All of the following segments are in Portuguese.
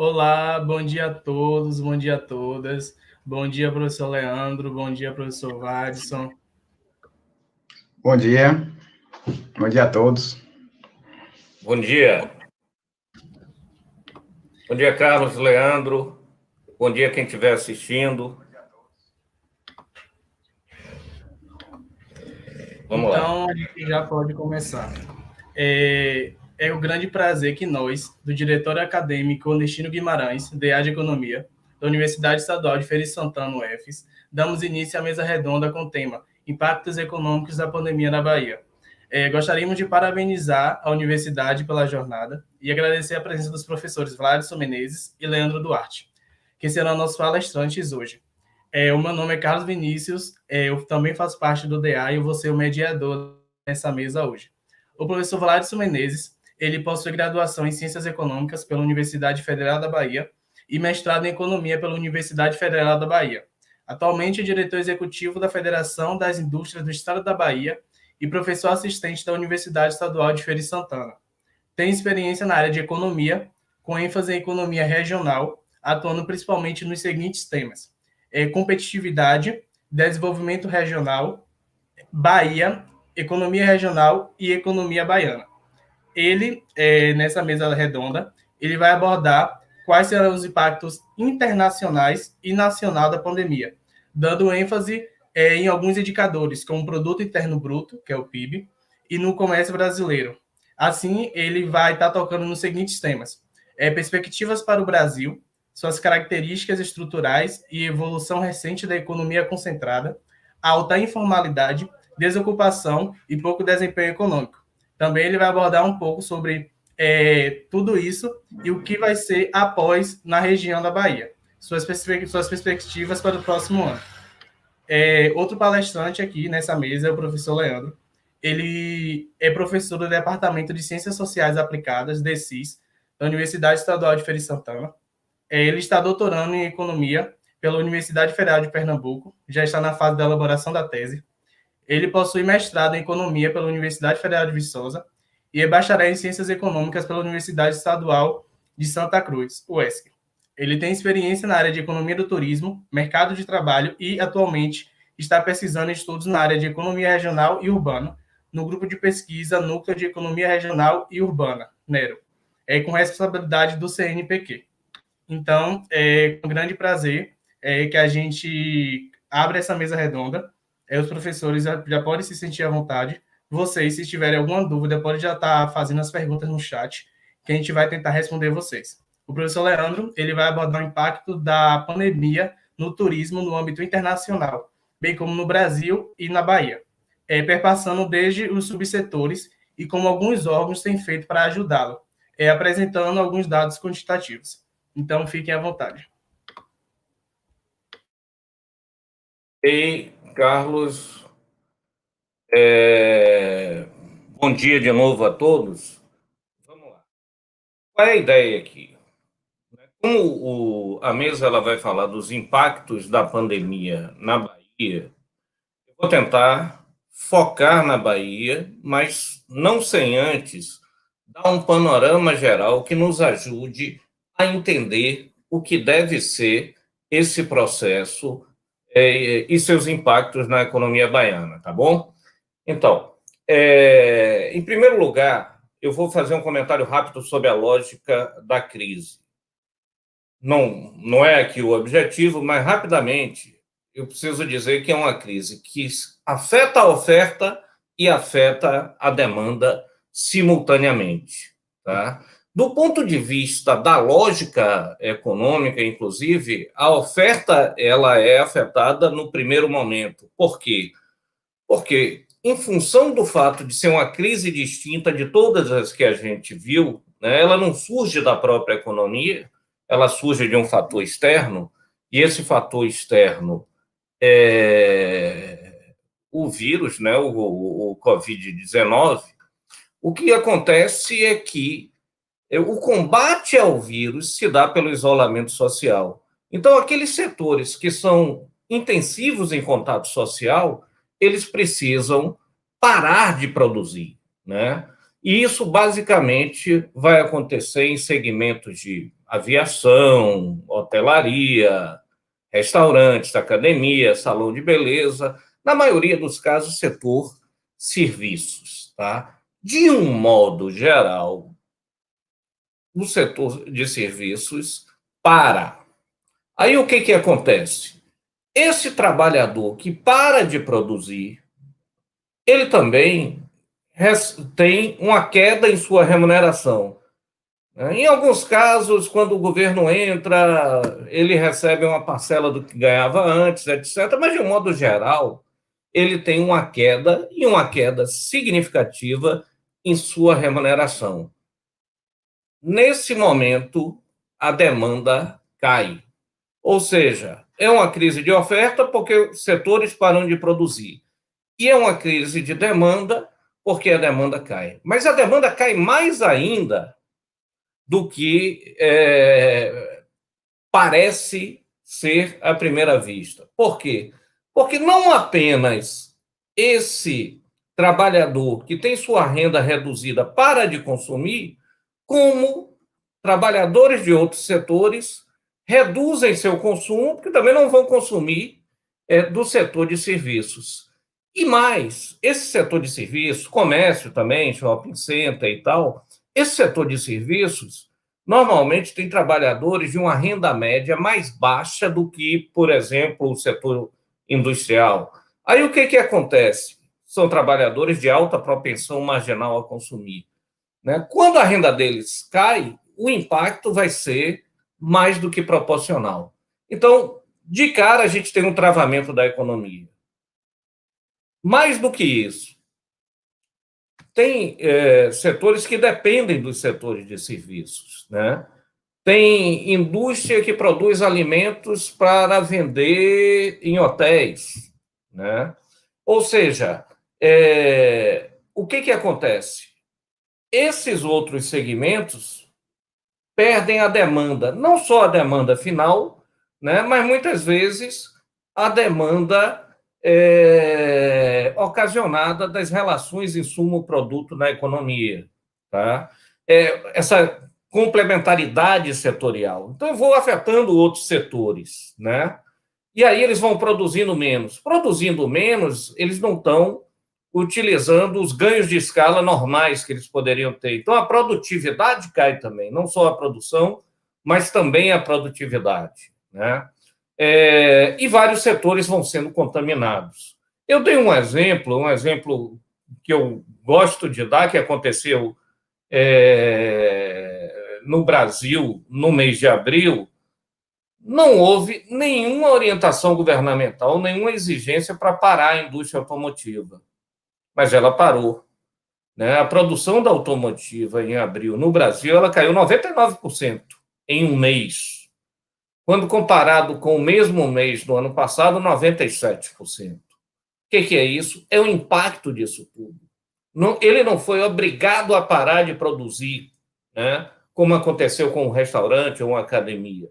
Olá, bom dia a todos, bom dia a todas. Bom dia, professor Leandro, bom dia, professor Vadson. Bom dia a todos. Bom dia. Bom dia, Carlos, Leandro. Bom dia quem estiver assistindo. Vamos lá. Então, a gente já pode começar. É um grande prazer que nós, do Diretório Acadêmico Onestino Guimarães, DA de Economia, da Universidade Estadual de Feira de Santana, UFES, damos início à mesa redonda com o tema Impactos Econômicos da Pandemia na Bahia. Gostaríamos de parabenizar a universidade pela jornada e agradecer a presença dos professores Vladson Menezes e Leandro Duarte, que serão nossos palestrantes hoje. O meu nome é Carlos Vinícius, eu também faço parte do DA e eu vou ser o mediador nessa mesa hoje. O professor Vladson Menezes, ele possui graduação em Ciências Econômicas pela Universidade Federal da Bahia e mestrado em Economia pela Universidade Federal da Bahia. Atualmente é diretor executivo da Federação das Indústrias do Estado da Bahia e professor assistente da Universidade Estadual de Feira de Santana. Tem experiência na área de economia, com ênfase em economia regional, atuando principalmente nos seguintes temas: competitividade, desenvolvimento regional, Bahia, economia regional e economia baiana. Ele, nessa mesa redonda, ele vai abordar quais serão os impactos internacionais e nacional da pandemia, dando ênfase em alguns indicadores, como o Produto Interno Bruto, que é o PIB, e no comércio brasileiro. Assim, ele vai estar tocando nos seguintes temas: perspectivas para o Brasil, suas características estruturais e evolução recente da economia concentrada, alta informalidade, desocupação e pouco desempenho econômico. Também ele vai abordar um pouco sobre tudo isso e o que vai ser após na região da Bahia, suas perspectivas para o próximo ano. Outro palestrante aqui nessa mesa é o professor Leandro. Ele é professor do Departamento de Ciências Sociais Aplicadas, DCIS, da Universidade Estadual de Feira de Santana. Ele está doutorando em Economia pela Universidade Federal de Pernambuco, já está na fase da elaboração da tese. Ele possui mestrado em Economia pela Universidade Federal de Viçosa e é bacharel em Ciências Econômicas pela Universidade Estadual de Santa Cruz, UESC. Ele tem experiência na área de Economia do Turismo, Mercado de Trabalho e, atualmente, está pesquisando estudos na área de Economia Regional e Urbana, no grupo de pesquisa Núcleo de Economia Regional e Urbana, NERO, com responsabilidade do CNPq. Então, é com grande prazer que a gente abre essa mesa redonda. Os professores já podem se sentir à vontade. Vocês, se tiverem alguma dúvida, podem já estar fazendo as perguntas no chat, que a gente vai tentar responder vocês. O professor Leandro, ele vai abordar o impacto da pandemia no turismo no âmbito internacional, bem como no Brasil e na Bahia, perpassando desde os subsetores e como alguns órgãos têm feito para ajudá-lo, apresentando alguns dados quantitativos. Então, fiquem à vontade. Ei, Carlos, bom dia de novo a todos. Vamos lá. Qual é a ideia aqui? Como a mesa ela vai falar dos impactos da pandemia na Bahia, eu vou tentar focar na Bahia, mas não sem antes dar um panorama geral que nos ajude a entender o que deve ser esse processo e seus impactos na economia baiana, tá bom? Então, em primeiro lugar, eu vou fazer um comentário rápido sobre a lógica da crise. Não é aqui o objetivo, mas rapidamente eu preciso dizer que é uma crise que afeta a oferta e afeta a demanda simultaneamente, tá? Do ponto de vista da lógica econômica, inclusive, a oferta ela é afetada no primeiro momento. Por quê? Porque, em função do fato de ser uma crise distinta de todas as que a gente viu, né, ela não surge da própria economia, ela surge de um fator externo, e esse fator externo é o vírus, né, o Covid-19. O que acontece é que o combate ao vírus se dá pelo isolamento social. Então, aqueles setores que são intensivos em contato social, eles precisam parar de produzir, né? E isso, basicamente, vai acontecer em segmentos de aviação, hotelaria, restaurantes, academia, salão de beleza, na maioria dos casos, setor serviços, tá? De um modo geral, o setor de serviços para. Aí o que acontece? Esse trabalhador que para de produzir, ele também tem uma queda em sua remuneração. Em alguns casos, quando o governo entra, ele recebe uma parcela do que ganhava antes, etc. Mas, de um modo geral, ele tem uma queda, e uma queda significativa em sua remuneração. Nesse momento, a demanda cai. Ou seja, é uma crise de oferta porque os setores param de produzir. E é uma crise de demanda porque a demanda cai. Mas a demanda cai mais ainda do que parece ser à primeira vista. Por quê? Porque não apenas esse trabalhador que tem sua renda reduzida para de consumir, como trabalhadores de outros setores reduzem seu consumo, porque também não vão consumir do setor de serviços. E mais, esse setor de serviços, comércio também, shopping center e tal, esse setor de serviços normalmente tem trabalhadores de uma renda média mais baixa do que, por exemplo, o setor industrial. Aí o que acontece? São trabalhadores de alta propensão marginal a consumir, né? Quando a renda deles cai, o impacto vai ser mais do que proporcional. Então, de cara, a gente tem um travamento da economia. Mais do que isso, tem setores que dependem dos setores de serviços, né? Tem indústria que produz alimentos para vender em hotéis, né? Ou seja, o que acontece? Esses outros segmentos perdem a demanda, não só a demanda final, né, mas muitas vezes a demanda ocasionada das relações insumo-produto na economia, tá? Essa complementaridade setorial. Então, eu vou afetando outros setores, né? E aí eles vão produzindo menos. Produzindo menos, eles não estão utilizando os ganhos de escala normais que eles poderiam ter. Então, a produtividade cai também, não só a produção, mas também a produtividade, né? E vários setores vão sendo contaminados. Eu dei um exemplo que eu gosto de dar, que aconteceu no Brasil no mês de abril. Não houve nenhuma orientação governamental, nenhuma exigência para parar a indústria automotiva, mas ela parou, né? A produção da automotiva em abril no Brasil ela caiu 99% em um mês. Quando comparado com o mesmo mês do ano passado, 97%. O que é isso? É o impacto disso tudo. Ele não foi obrigado a parar de produzir, né? Como aconteceu com um restaurante ou uma academia,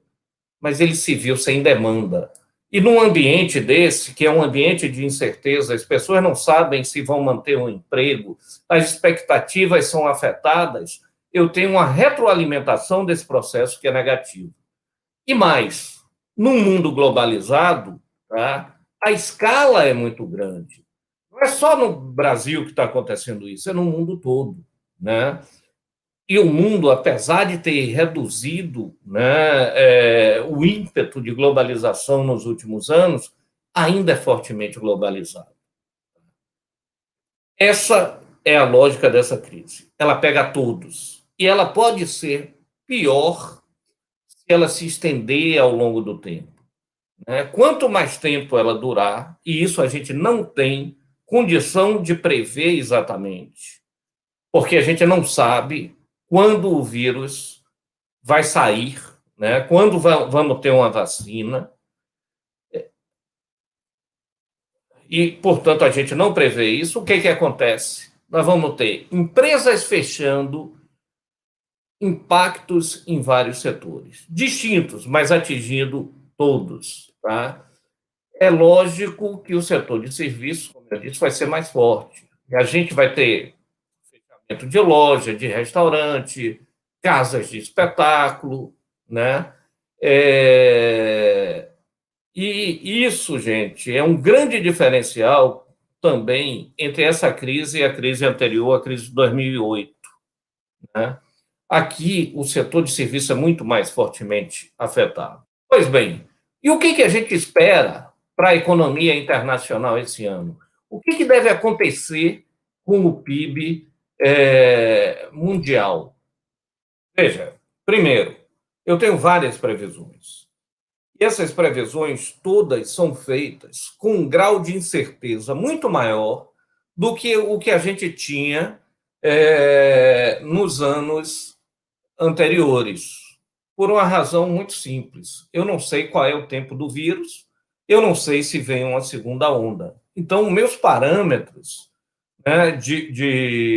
mas ele se viu sem demanda. E num ambiente desse, que é um ambiente de incerteza, as pessoas não sabem se vão manter um emprego, as expectativas são afetadas, eu tenho uma retroalimentação desse processo que é negativo. E mais, num mundo globalizado, tá, a escala é muito grande. Não é só no Brasil que está acontecendo isso, é no mundo todo, né? E o mundo, apesar de ter reduzido, né, o ímpeto de globalização nos últimos anos, ainda é fortemente globalizado. Essa é a lógica dessa crise. Ela pega todos. E ela pode ser pior se ela se estender ao longo do tempo, né? Quanto mais tempo ela durar, e isso a gente não tem condição de prever exatamente, porque a gente não sabe quando o vírus vai sair, né? Quando vamos ter uma vacina. E, portanto, a gente não prevê isso. O que acontece? Nós vamos ter empresas fechando, impactos em vários setores, distintos, mas atingindo todos, tá? É lógico que o setor de serviços, como eu disse, vai ser mais forte. E a gente vai ter fechamento de loja, de restaurante, casas de espetáculo, né? E isso, gente, é um grande diferencial também entre essa crise e a crise anterior, a crise de 2008, né? Aqui, o setor de serviço é muito mais fortemente afetado. Pois bem, e o que a gente espera para a economia internacional esse ano? O que deve acontecer com o PIB mundial? Veja, primeiro, eu tenho várias previsões. E essas previsões todas são feitas com um grau de incerteza muito maior do que o que a gente tinha nos anos anteriores, por uma razão muito simples. Eu não sei qual é o tempo do vírus, eu não sei se vem uma segunda onda. Então, meus parâmetros, né, de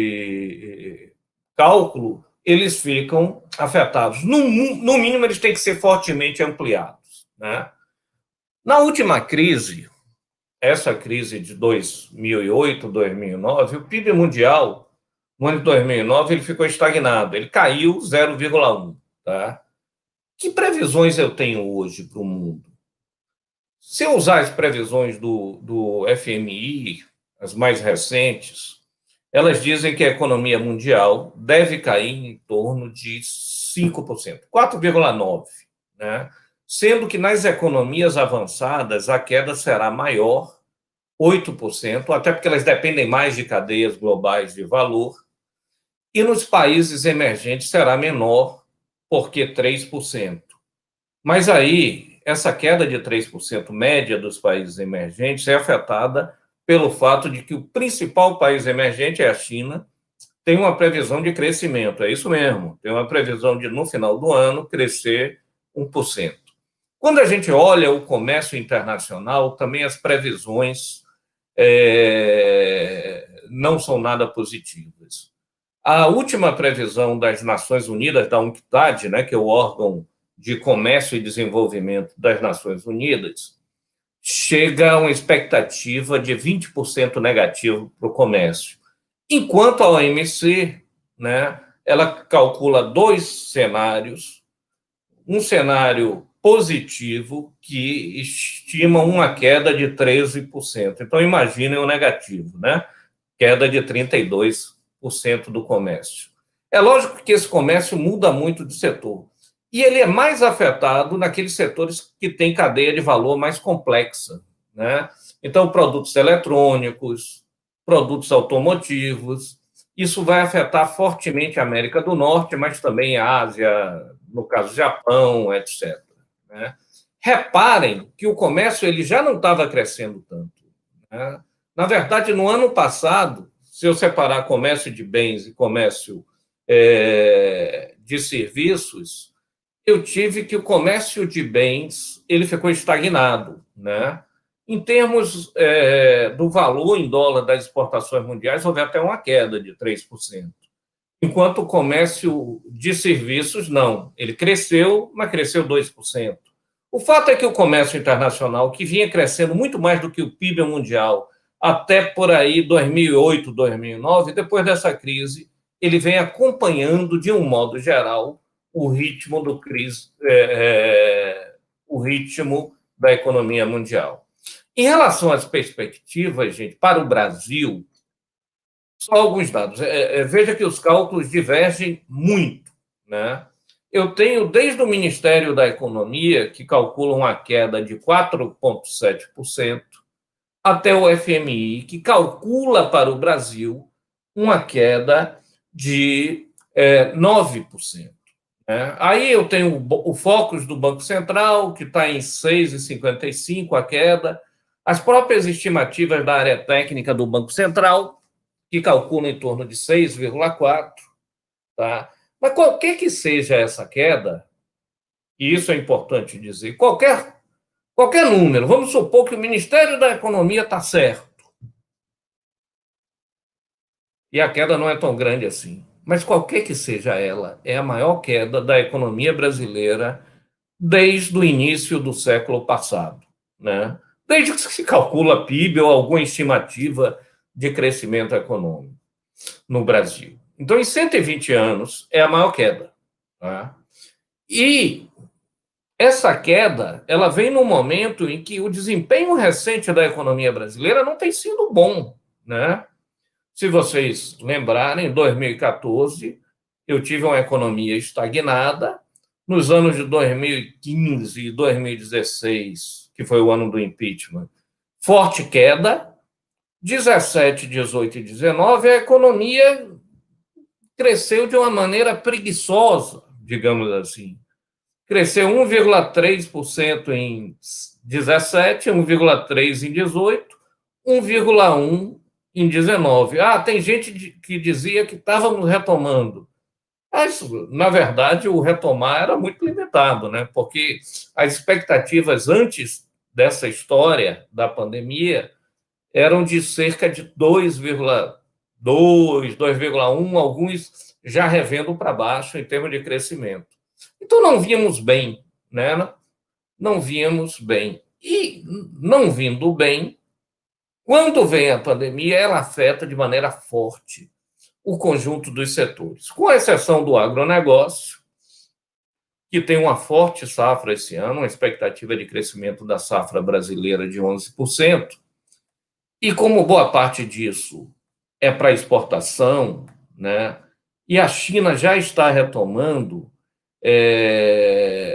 cálculo, eles ficam afetados. No mínimo, eles têm que ser fortemente ampliados, né? Na última crise, essa crise de 2008, 2009, o PIB mundial, no ano de 2009, ele ficou estagnado, ele caiu 0,1, tá? Que previsões eu tenho hoje para o mundo? Se eu usar as previsões do FMI, as mais recentes, elas dizem que a economia mundial deve cair em torno de 5%, 4,9%, né? Sendo que nas economias avançadas a queda será maior, 8%, até porque elas dependem mais de cadeias globais de valor, e nos países emergentes será menor, porque 3%. Mas aí, essa queda de 3% média dos países emergentes é afetada pelo fato de que o principal país emergente é a China, tem uma previsão de crescimento, é isso mesmo, tem uma previsão de, no final do ano, crescer 1%. Quando a gente olha o comércio internacional, também as previsões não são nada positivas. A última previsão das Nações Unidas, da UNCTAD, né, que é o órgão de Comércio e Desenvolvimento das Nações Unidas, chega a uma expectativa de 20% negativo para o comércio. Enquanto a OMC, né, ela calcula dois cenários, um cenário positivo que estima uma queda de 13%. Então, imaginem o negativo, né? Queda de 32% do comércio. É lógico que esse comércio muda muito de setor. E ele é mais afetado naqueles setores que têm cadeia de valor mais complexa, né? Então, produtos eletrônicos, produtos automotivos, isso vai afetar fortemente a América do Norte, mas também a Ásia, no caso Japão, etc., né? Reparem que o comércio ele já não estava crescendo tanto, né? Na verdade, no ano passado, se eu separar comércio de bens e comércio de serviços, eu tive que o comércio de bens ele ficou estagnado, né? Em termos do valor em dólar das exportações mundiais, houve até uma queda de 3%. Enquanto o comércio de serviços, não. Ele cresceu, mas cresceu 2%. O fato é que o comércio internacional, que vinha crescendo muito mais do que o PIB mundial, até por aí 2008, 2009, depois dessa crise, ele vem acompanhando, de um modo geral, o ritmo o ritmo da economia mundial. Em relação às perspectivas, gente, para o Brasil, só alguns dados. Veja que os cálculos divergem muito, né? Eu tenho desde o Ministério da Economia, que calcula uma queda de 4,7%, até o FMI, que calcula para o Brasil uma queda de 9%. Né? Aí eu tenho o Focus do Banco Central, que está em 6,55% a queda, as próprias estimativas da área técnica do Banco Central, que calcula em torno de 6,4%. Tá? Mas qualquer que seja essa queda, e isso é importante dizer, qualquer número, vamos supor que o Ministério da Economia está certo, e a queda não é tão grande assim, mas qualquer que seja ela, é a maior queda da economia brasileira desde o início do século passado, né? Desde que se calcula PIB ou alguma estimativa de crescimento econômico no Brasil. Então, em 120 anos, é a maior queda. Tá? E essa queda ela vem num momento em que o desempenho recente da economia brasileira não tem sido bom, né? Se vocês lembrarem, em 2014, eu tive uma economia estagnada. Nos anos de 2015 e 2016, que foi o ano do impeachment, forte queda. 17, 18 e 19, a economia cresceu de uma maneira preguiçosa, digamos assim. Cresceu 1,3% em 17, 1,3% em 18, 1,1% em 19. Tem gente que dizia que estávamos retomando. Mas, na verdade, o retomar era muito limitado, né? Porque as expectativas antes dessa história da pandemia eram de cerca de 2,2, 2,1, alguns já revendo para baixo em termos de crescimento. Então, não víamos bem, né? Não víamos bem. E, não vindo bem, quando vem a pandemia, ela afeta de maneira forte o conjunto dos setores, com exceção do agronegócio, que tem uma forte safra esse ano, uma expectativa de crescimento da safra brasileira de 11%, e como boa parte disso é para exportação, né? E a China já está retomando,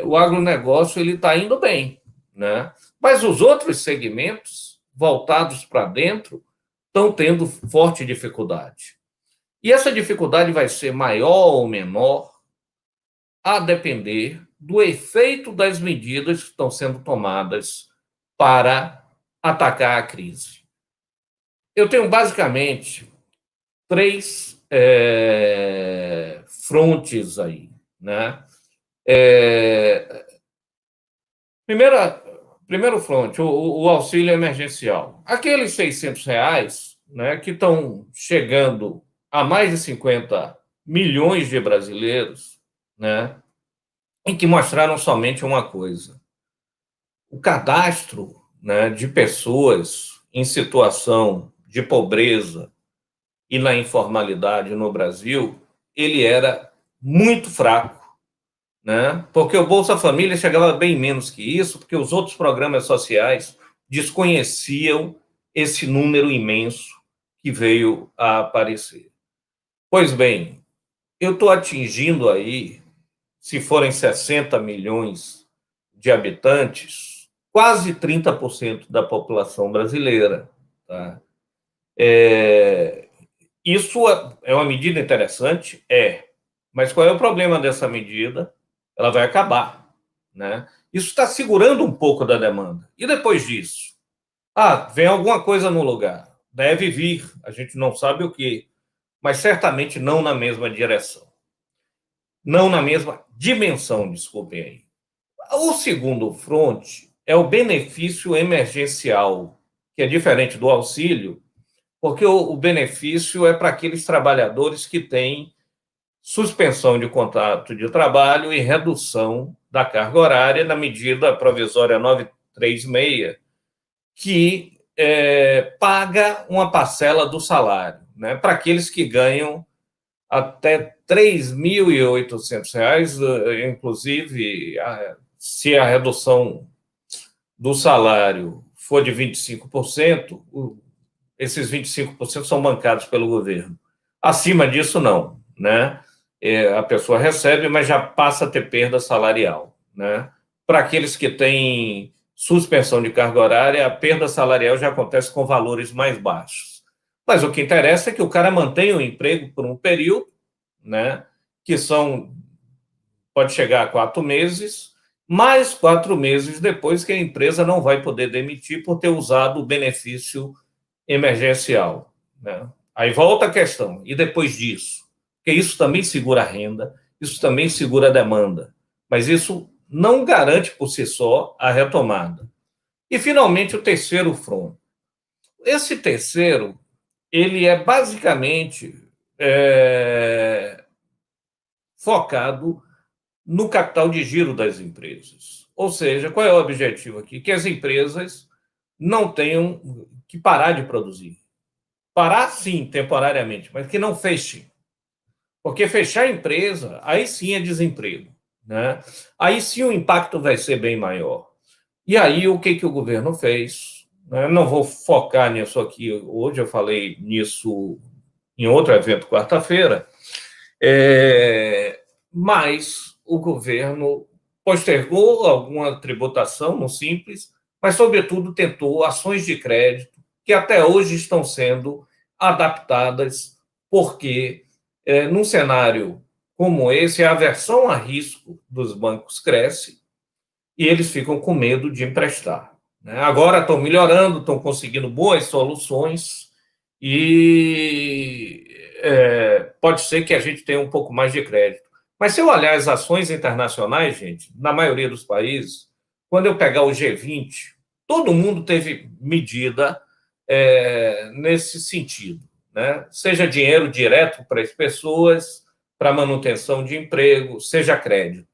o agronegócio ele está indo bem, né? Mas os outros segmentos voltados para dentro estão tendo forte dificuldade. E essa dificuldade vai ser maior ou menor a depender do efeito das medidas que estão sendo tomadas para atacar a crise. Eu tenho basicamente três frontes aí, né? Primeiro fronte, o auxílio emergencial. Aqueles R$ 600, né, que estão chegando a mais de 50 milhões de brasileiros, né, e que mostraram somente uma coisa: o cadastro, né, de pessoas em situação de pobreza e na informalidade no Brasil, ele era muito fraco, né? Porque o Bolsa Família chegava bem menos que isso, porque os outros programas sociais desconheciam esse número imenso que veio a aparecer. Pois bem, eu estou atingindo aí, se forem 60 milhões de habitantes, quase 30% da população brasileira. Tá? Isso é uma medida interessante? Mas qual é o problema dessa medida? Ela vai acabar, né? Isso está segurando um pouco da demanda. E depois disso? Vem alguma coisa no lugar. Deve vir, a gente não sabe o quê, mas certamente não na mesma direção. Não na mesma dimensão, desculpem aí. O segundo fronte é o benefício emergencial, que é diferente do auxílio, porque o benefício é para aqueles trabalhadores que têm suspensão de contrato de trabalho e redução da carga horária na medida provisória 936, que paga uma parcela do salário, né, para aqueles que ganham até R$ 3.800, inclusive, se a redução do salário for de 25%, esses 25% são bancados pelo governo. Acima disso, não, né? A pessoa recebe, mas já passa a ter perda salarial, né? Para aqueles que têm suspensão de carga horária, a perda salarial já acontece com valores mais baixos. Mas o que interessa é que o cara mantenha o emprego por um período, né? Que pode chegar a 4 meses, mais 4 meses depois que a empresa não vai poder demitir por ter usado o benefício emergencial, né? Aí volta a questão, e depois disso? Porque isso também segura a renda, isso também segura a demanda, mas isso não garante por si só a retomada. E, finalmente, o terceiro front. Esse terceiro, ele é basicamente focado no capital de giro das empresas. Ou seja, qual é o objetivo aqui? Que as empresas não tenham que parar de produzir. Parar, sim, temporariamente, mas que não fechem. Porque fechar a empresa, aí sim é desemprego, né? Aí sim o impacto vai ser bem maior. E aí o que o governo fez? Né? Não vou focar nisso aqui hoje, eu falei nisso em outro evento quarta-feira, mas o governo postergou alguma tributação no Simples, mas, sobretudo, tentou ações de crédito que até hoje estão sendo adaptadas, porque, num cenário como esse, a aversão a risco dos bancos cresce e eles ficam com medo de emprestar. Né? Agora estão melhorando, estão conseguindo boas soluções e pode ser que a gente tenha um pouco mais de crédito. Mas se eu olhar as ações internacionais, gente, na maioria dos países, quando eu pegar o G20, todo mundo teve medida nesse sentido. Né? Seja dinheiro direto para as pessoas, para manutenção de emprego, seja crédito.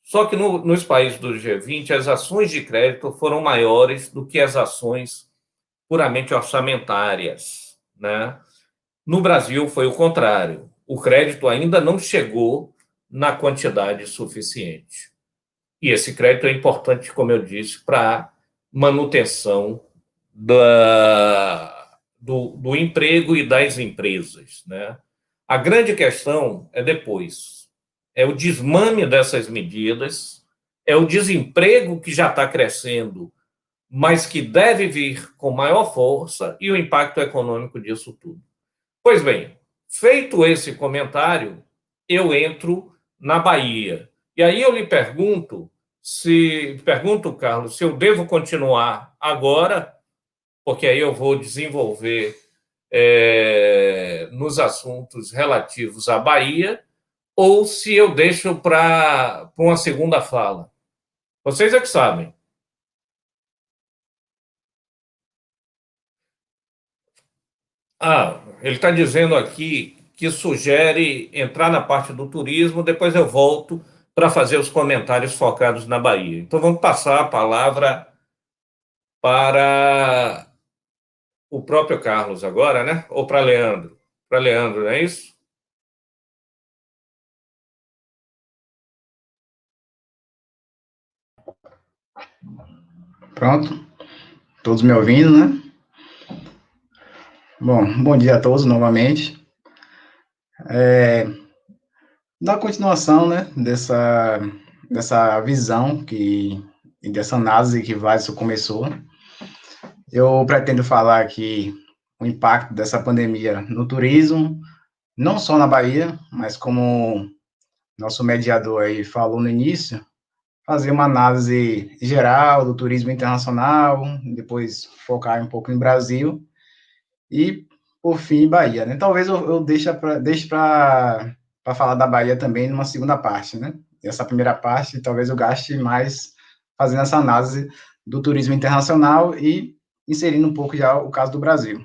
Só que nos países do G20, as ações de crédito foram maiores do que as ações puramente orçamentárias. Né? No Brasil, foi o contrário. O crédito ainda não chegou na quantidade suficiente. E esse crédito é importante, como eu disse, para a manutenção do emprego e das empresas. Né? A grande questão é depois. É o desmame dessas medidas, é o desemprego que já está crescendo, mas que deve vir com maior força, e o impacto econômico disso tudo. Pois bem, feito esse comentário, eu entro na Bahia. E aí eu lhe pergunto, Carlos, se eu devo continuar agora, porque aí eu vou desenvolver nos assuntos relativos à Bahia, ou se eu deixo para uma segunda fala. Vocês é que sabem. Ele está dizendo aqui que sugere entrar na parte do turismo, depois eu volto para fazer os comentários focados na Bahia. Então vamos passar a palavra para o próprio Carlos agora, né? Ou para Leandro? Para Leandro, não é isso? Pronto, todos me ouvindo, né? Bom dia a todos novamente. Na continuação, né, dessa visão e dessa análise que Vadson começou, eu pretendo falar aqui o impacto dessa pandemia no turismo, não só na Bahia, mas como nosso mediador aí falou no início, fazer uma análise geral do turismo internacional, depois focar um pouco em Brasil e, por fim, Bahia, né? Talvez eu deixe para falar da Bahia também numa segunda parte, né? Essa primeira parte, talvez eu gaste mais fazendo essa análise do turismo internacional e inserindo um pouco já o caso do Brasil.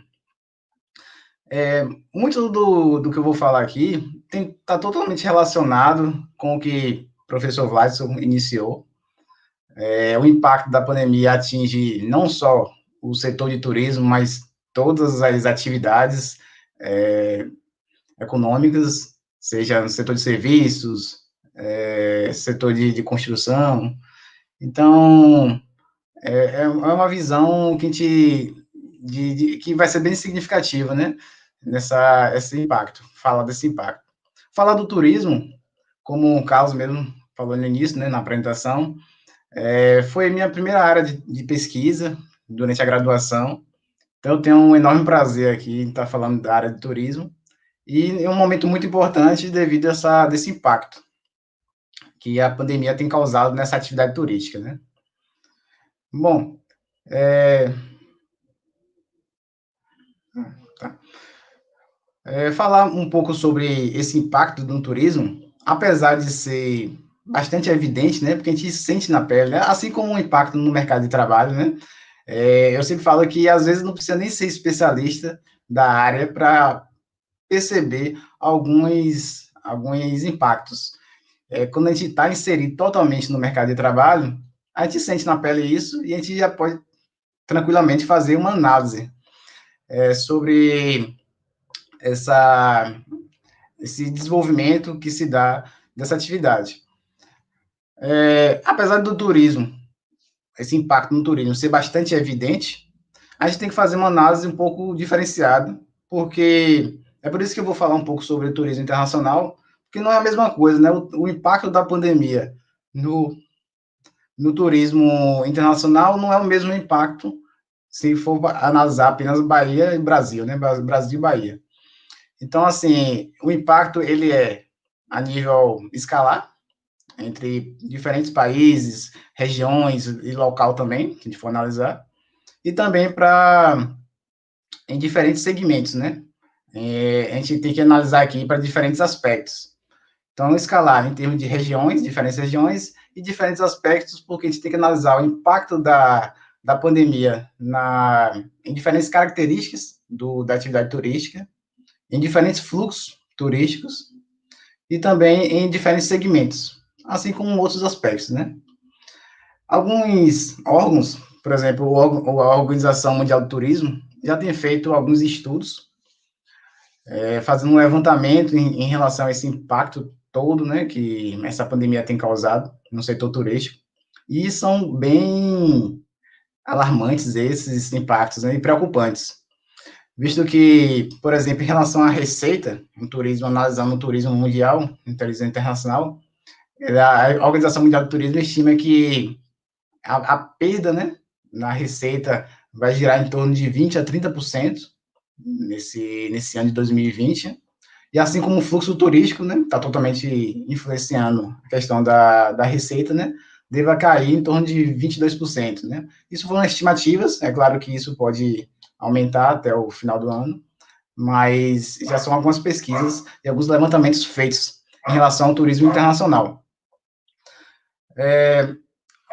Muito do que eu vou falar aqui está totalmente relacionado com o que o professor Vadson iniciou. O impacto da pandemia atinge não só o setor de turismo, mas todas as atividades econômicas, seja no setor de serviços, setor de construção. Então, é uma visão que a gente que vai ser bem significativa, né? Esse impacto, falar desse impacto. Falar do turismo, como o Carlos mesmo falou no início, né, na apresentação, foi minha primeira área de pesquisa durante a graduação. Então, eu tenho um enorme prazer aqui em estar falando da área de turismo, e é um momento muito importante devido a desse impacto que a pandemia tem causado nessa atividade turística, né? Bom, tá. Falar um pouco sobre esse impacto no turismo, apesar de ser bastante evidente, né? Porque a gente sente na pele, né? Assim como o impacto no mercado de trabalho, né? Eu sempre falo que às vezes não precisa nem ser especialista da área para perceber alguns impactos. Quando a gente está inserido totalmente no mercado de trabalho, a gente sente na pele isso e a gente já pode tranquilamente fazer uma análise sobre esse desenvolvimento que se dá dessa atividade. Apesar do turismo, esse impacto no turismo ser bastante evidente, a gente tem que fazer uma análise um pouco diferenciada, porque é por isso que eu vou falar um pouco sobre o turismo internacional, porque não é a mesma coisa, né? O impacto da pandemia no turismo internacional não é o mesmo impacto se for analisar apenas Bahia e Brasil, né? Brasil e Bahia. Então, assim, o impacto, ele é a nível escalar, entre diferentes países, regiões e local também, que a gente for analisar, e também em diferentes segmentos, né? A gente tem que analisar aqui para diferentes aspectos. Então, escalar em termos de regiões, diferentes regiões, e diferentes aspectos, porque a gente tem que analisar o impacto da pandemia em diferentes características da atividade turística, em diferentes fluxos turísticos, e também em diferentes segmentos, assim como outros aspectos, né? Alguns órgãos, por exemplo, a Organização Mundial do Turismo, já tem feito alguns estudos, fazendo um levantamento em relação a esse impacto todo, né, que essa pandemia tem causado no setor turístico, e são bem alarmantes esses impactos, né, e preocupantes, visto que, por exemplo, em relação à receita, no turismo, analisando o turismo mundial, o turismo internacional, a Organização Mundial do Turismo estima que a perda, né, na receita vai girar em torno de 20 a 30% nesse ano de 2020, e assim como o fluxo turístico, né, está totalmente influenciando a questão da receita, né, deva cair em torno de 22%, né. Isso foram estimativas, é claro que isso pode aumentar até o final do ano, mas já são algumas pesquisas e alguns levantamentos feitos em relação ao turismo internacional.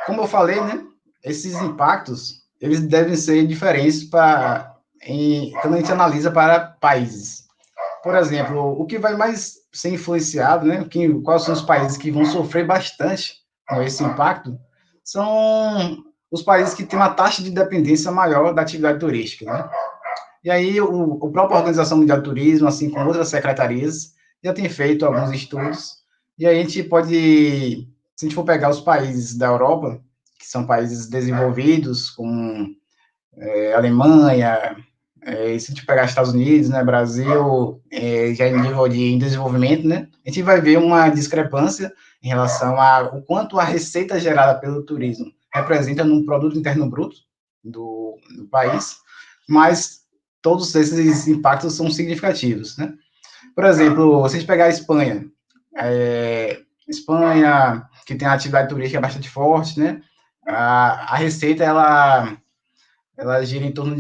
Como eu falei, né, esses impactos, eles devem ser diferentes quando a gente analisa para países. Por exemplo, o que vai mais ser influenciado, né, quais são os países que vão sofrer bastante com esse impacto, são os países que têm uma taxa de dependência maior da atividade turística, né? E aí, a própria Organização Mundial do Turismo, assim como outras secretarias, já tem feito alguns estudos, e aí a gente pode, se a gente for pegar os países da Europa, que são países desenvolvidos, como Alemanha, se a gente pegar Estados Unidos, né, Brasil, já em nível de desenvolvimento, né, a gente vai ver uma discrepância em relação ao quanto a receita gerada pelo turismo representa no produto interno bruto do país, mas todos esses impactos são significativos, né? Por exemplo, se a gente pegar a Espanha, Espanha, que tem a atividade turística bastante forte, né? A receita, ela gira em torno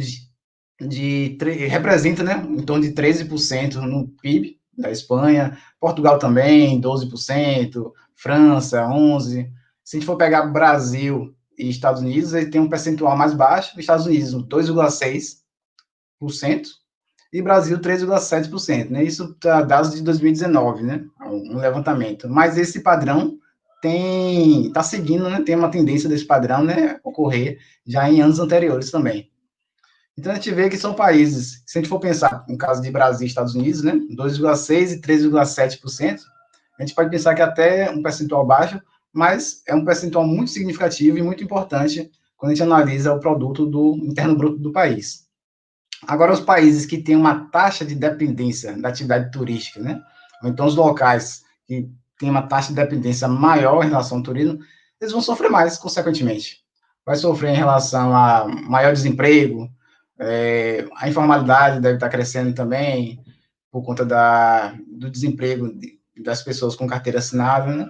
representa, né, em torno de 13% no PIB da Espanha, Portugal também, 12%, França, 11%. Se a gente for pegar Brasil e Estados Unidos, ele tem um percentual mais baixo, Estados Unidos 2,6%, e Brasil 3,7%, né? Isso tá dados de 2019, né? Um levantamento. Mas esse padrão está seguindo, né? Tem uma tendência desse padrão, né, ocorrer já em anos anteriores também. Então a gente vê que são países, se a gente for pensar no caso de Brasil e Estados Unidos, né, 2,6% e 3,7%, a gente pode pensar que até um percentual baixo, mas é um percentual muito significativo e muito importante quando a gente analisa o produto interno bruto do país. Agora, os países que têm uma taxa de dependência da atividade turística, né, ou então os locais que têm uma taxa de dependência maior em relação ao turismo, eles vão sofrer mais, consequentemente. Vai sofrer em relação a maior desemprego, a informalidade deve estar crescendo também, por conta do desemprego das pessoas com carteira assinada, né?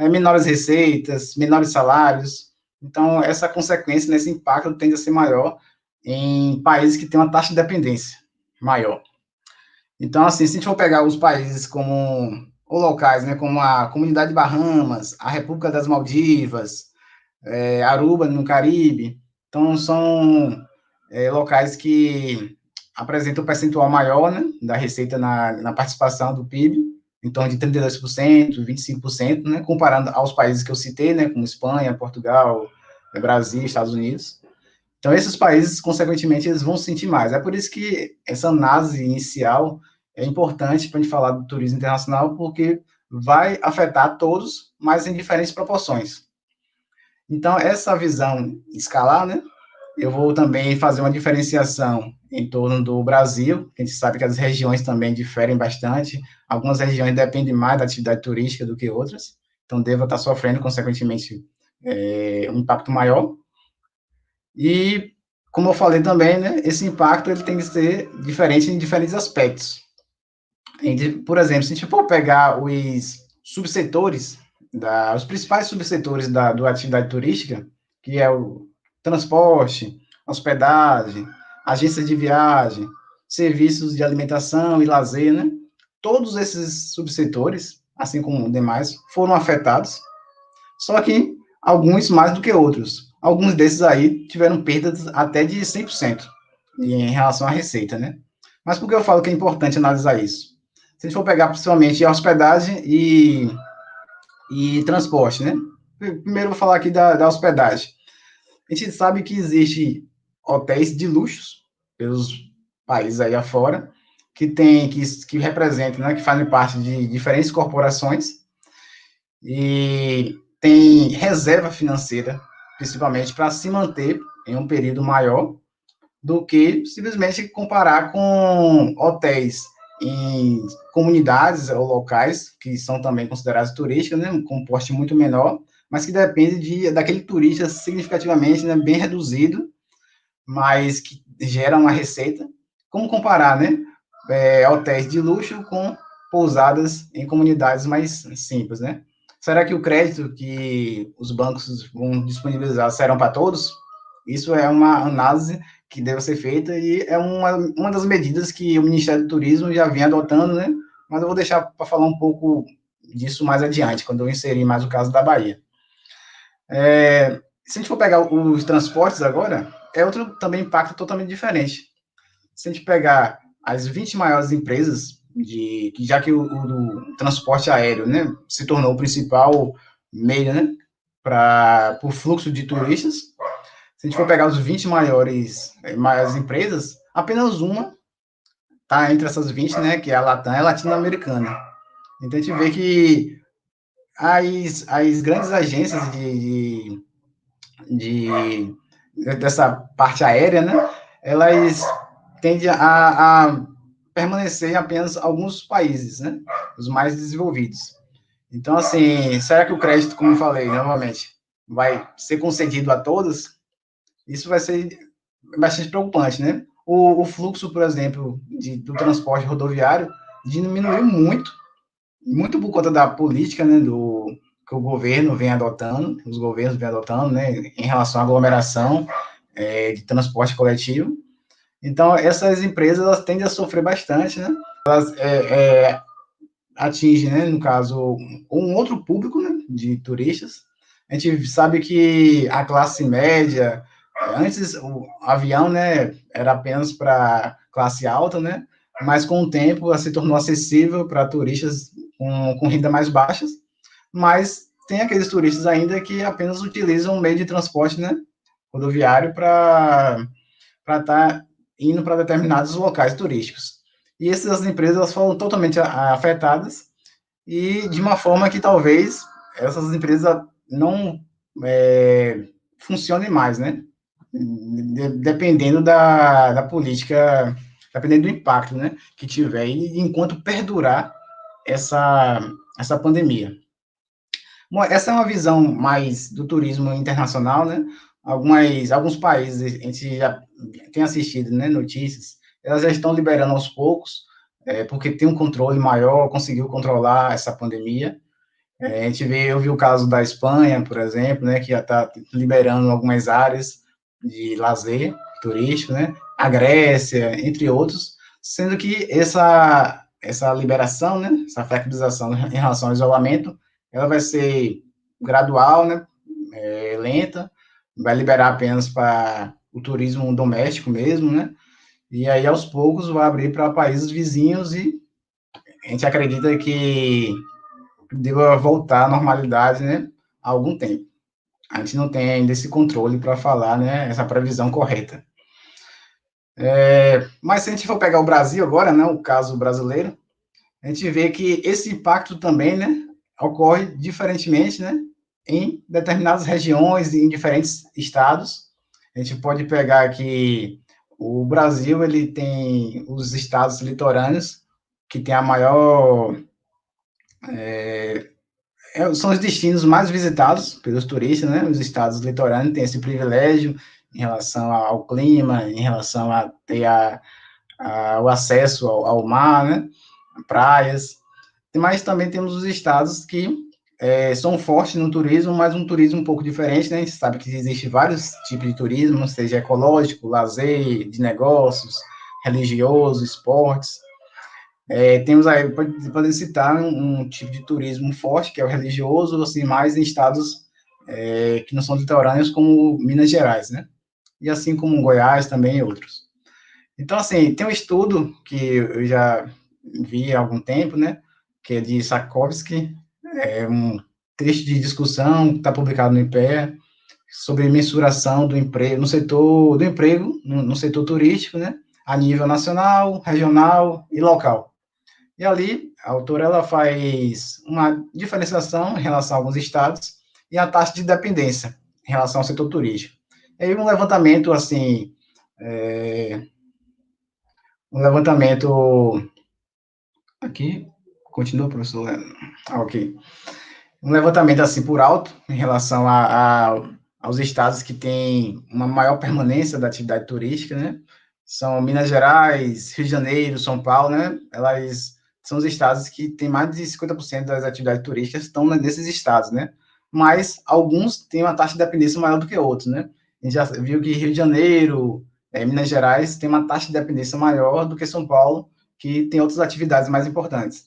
Menores receitas, menores salários. Então, essa consequência, nesse impacto, tende a ser maior em países que têm uma taxa de dependência maior. Então, assim, se a gente for pegar os países ou locais, né, como a Comunidade de Bahamas, a República das Maldivas, Aruba, no Caribe, então são locais que apresentam um percentual maior, né, da receita na participação do PIB, em torno de 32%, 25%, né, comparando aos países que eu citei, né, como Espanha, Portugal, Brasil, Estados Unidos. Então, esses países, consequentemente, eles vão sentir mais. É por isso que essa análise inicial é importante para a gente falar do turismo internacional, porque vai afetar todos, mas em diferentes proporções. Então, essa visão escalar, né, eu vou também fazer uma diferenciação em torno do Brasil. A gente sabe que as regiões também diferem bastante. Algumas regiões dependem mais da atividade turística do que outras. Então, deva estar sofrendo, consequentemente, um impacto maior. E, como eu falei também, né, esse impacto ele tem que ser diferente em diferentes aspectos. Por exemplo, se a gente for pegar os subsetores, os principais subsetores da atividade turística, que é o transporte, hospedagem, agências de viagem, serviços de alimentação e lazer, né? Todos esses subsetores, assim como demais, foram afetados, só que alguns mais do que outros. Alguns desses aí tiveram perdas até de 100% em relação à receita, né? Mas por que eu falo que é importante analisar isso? Se a gente for pegar principalmente a hospedagem e transporte, né? Primeiro eu vou falar aqui da hospedagem. A gente sabe que existe hotéis de luxos pelos países aí afora, que representam, né, que fazem parte de diferentes corporações e tem reserva financeira, principalmente para se manter em um período maior do que simplesmente comparar com hotéis em comunidades ou locais que são também considerados turísticos, né, com um porte muito menor, mas que depende daquele turista significativamente, né, bem reduzido, mas que gera uma receita. Como comparar, né, hotéis de luxo com pousadas em comunidades mais simples, né? Será que o crédito que os bancos vão disponibilizar serão para todos? Isso é uma análise que deve ser feita e é uma das medidas que o Ministério do Turismo já vem adotando, né? Mas eu vou deixar para falar um pouco disso mais adiante, quando eu inserir mais o caso da Bahia. Se a gente for pegar os transportes agora, é outro também impacto totalmente diferente. Se a gente pegar as 20 maiores empresas, já que o transporte aéreo, né, se tornou o principal meio, né, para o fluxo de turistas, se a gente for pegar os 20 maiores empresas, apenas uma está entre essas 20, né, que é a Latam, é latino-americana. Então a gente vê que as grandes agências dessa parte aérea, né, elas tendem a permanecer em apenas alguns países, né, os mais desenvolvidos. Então, assim, será que o crédito, como eu falei, novamente, vai ser concedido a todos? Isso vai ser bastante preocupante, né? O fluxo, por exemplo, do transporte rodoviário diminuiu muito, muito por conta da política, né, que o governo vem adotando, os governos vêm adotando, né, em relação à aglomeração de transporte coletivo. Então, essas empresas, elas tendem a sofrer bastante, né? Elas atingem, né, no caso, um outro público, né, de turistas. A gente sabe que a classe média, antes o avião, né, era apenas para classe alta, né? Mas com o tempo se tornou acessível para turistas com renda mais baixas, mas tem aqueles turistas ainda que apenas utilizam o meio de transporte, né, rodoviário para estar indo para determinados locais turísticos. E essas empresas elas foram totalmente afetadas e de uma forma que talvez essas empresas não funcionem mais, né? Dependendo da política, dependendo do impacto, né, que tiver, e enquanto perdurar essa pandemia. Bom, essa é uma visão mais do turismo internacional, né? Alguns países, a gente já tem assistido, né, notícias, elas já estão liberando aos poucos, porque tem um controle maior, conseguiu controlar essa pandemia. Eu vi o caso da Espanha, por exemplo, né, que já está liberando algumas áreas de lazer turístico, né? A Grécia, entre outros, sendo que essa liberação, né, essa flexibilização em relação ao isolamento, ela vai ser gradual, né, lenta, vai liberar apenas para o turismo doméstico mesmo, né? E aí, aos poucos, vai abrir para países vizinhos e a gente acredita que deva voltar à normalidade, né, há algum tempo. A gente não tem ainda esse controle para falar, né, essa previsão correta. Mas se a gente for pegar o Brasil agora, né, o caso brasileiro, a gente vê que esse impacto também, né, ocorre diferentemente, né, em determinadas regiões, em diferentes estados. A gente pode pegar aqui o Brasil, ele tem os estados litorâneos, que tem a maior... são os destinos mais visitados pelos turistas, né? Os estados litorâneos têm esse privilégio em relação ao clima, em relação a ter o acesso ao mar, né? Praias. Mas também temos os estados que são fortes no turismo, mas um turismo um pouco diferente, né? A gente sabe que existe vários tipos de turismo, seja ecológico, lazer, de negócios, religioso, esportes. Temos aí, podem citar um tipo de turismo forte, que é o religioso, assim, mais em estados que não são litorâneos, como Minas Gerais, né? E assim como Goiás também e outros. Então, assim, tem um estudo que eu já vi há algum tempo, né? Que é de Sakovsky, um trecho de discussão que está publicado no IPEA, sobre mensuração do emprego, no setor do emprego, no setor turístico, né? A nível nacional, regional e local. E ali, a autora ela faz uma diferenciação em relação a alguns estados e a taxa de dependência em relação ao setor turístico. E aí um levantamento, assim, aqui, continua, professor? Ok. Um levantamento, assim, por alto, em relação aos estados que têm uma maior permanência da atividade turística, né? São Minas Gerais, Rio de Janeiro, São Paulo, né? Elas são os estados que têm mais de 50% das atividades turísticas estão nesses estados, né? Mas alguns têm uma taxa de dependência maior do que outros, né? A gente já viu que Rio de Janeiro, Minas Gerais, tem uma taxa de dependência maior do que São Paulo, que tem outras atividades mais importantes.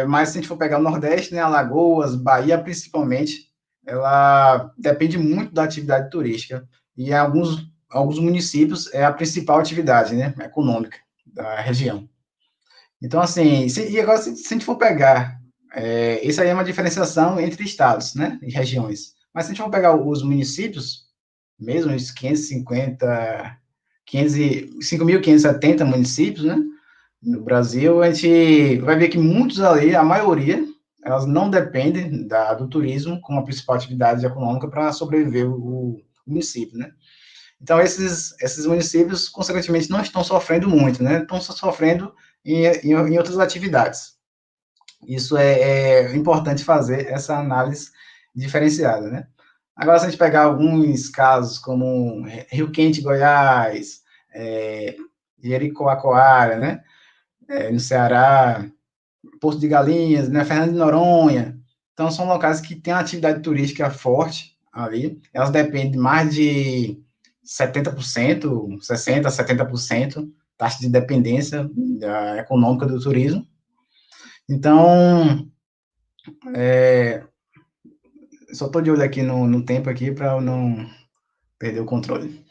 Mas se a gente for pegar o Nordeste, né, Alagoas, Bahia, principalmente, ela depende muito da atividade turística. E em alguns municípios é a principal atividade, né, econômica da região. Então, assim, e agora, se a gente for pegar, isso aí é uma diferenciação entre estados, né, e regiões. Mas se a gente for pegar os municípios, mesmo os 5.570 municípios, né, no Brasil, a gente vai ver que muitos ali, a maioria, elas não dependem do turismo como a principal atividade econômica para sobreviver o município, né? Então, esses municípios, consequentemente, não estão sofrendo muito, né? Estão sofrendo em outras atividades. Isso é importante fazer essa análise diferenciada, né? Agora, se a gente pegar alguns casos, como Rio Quente, Goiás, Jericoacoara, né? No Ceará, Porto de Galinhas, né? Fernando de Noronha. Então, são locais que têm uma atividade turística forte ali. Elas dependem mais de 70%, 60%, 70% taxa de dependência econômica do turismo. Então, só estou de olho aqui no tempo aqui para eu não perder o controle.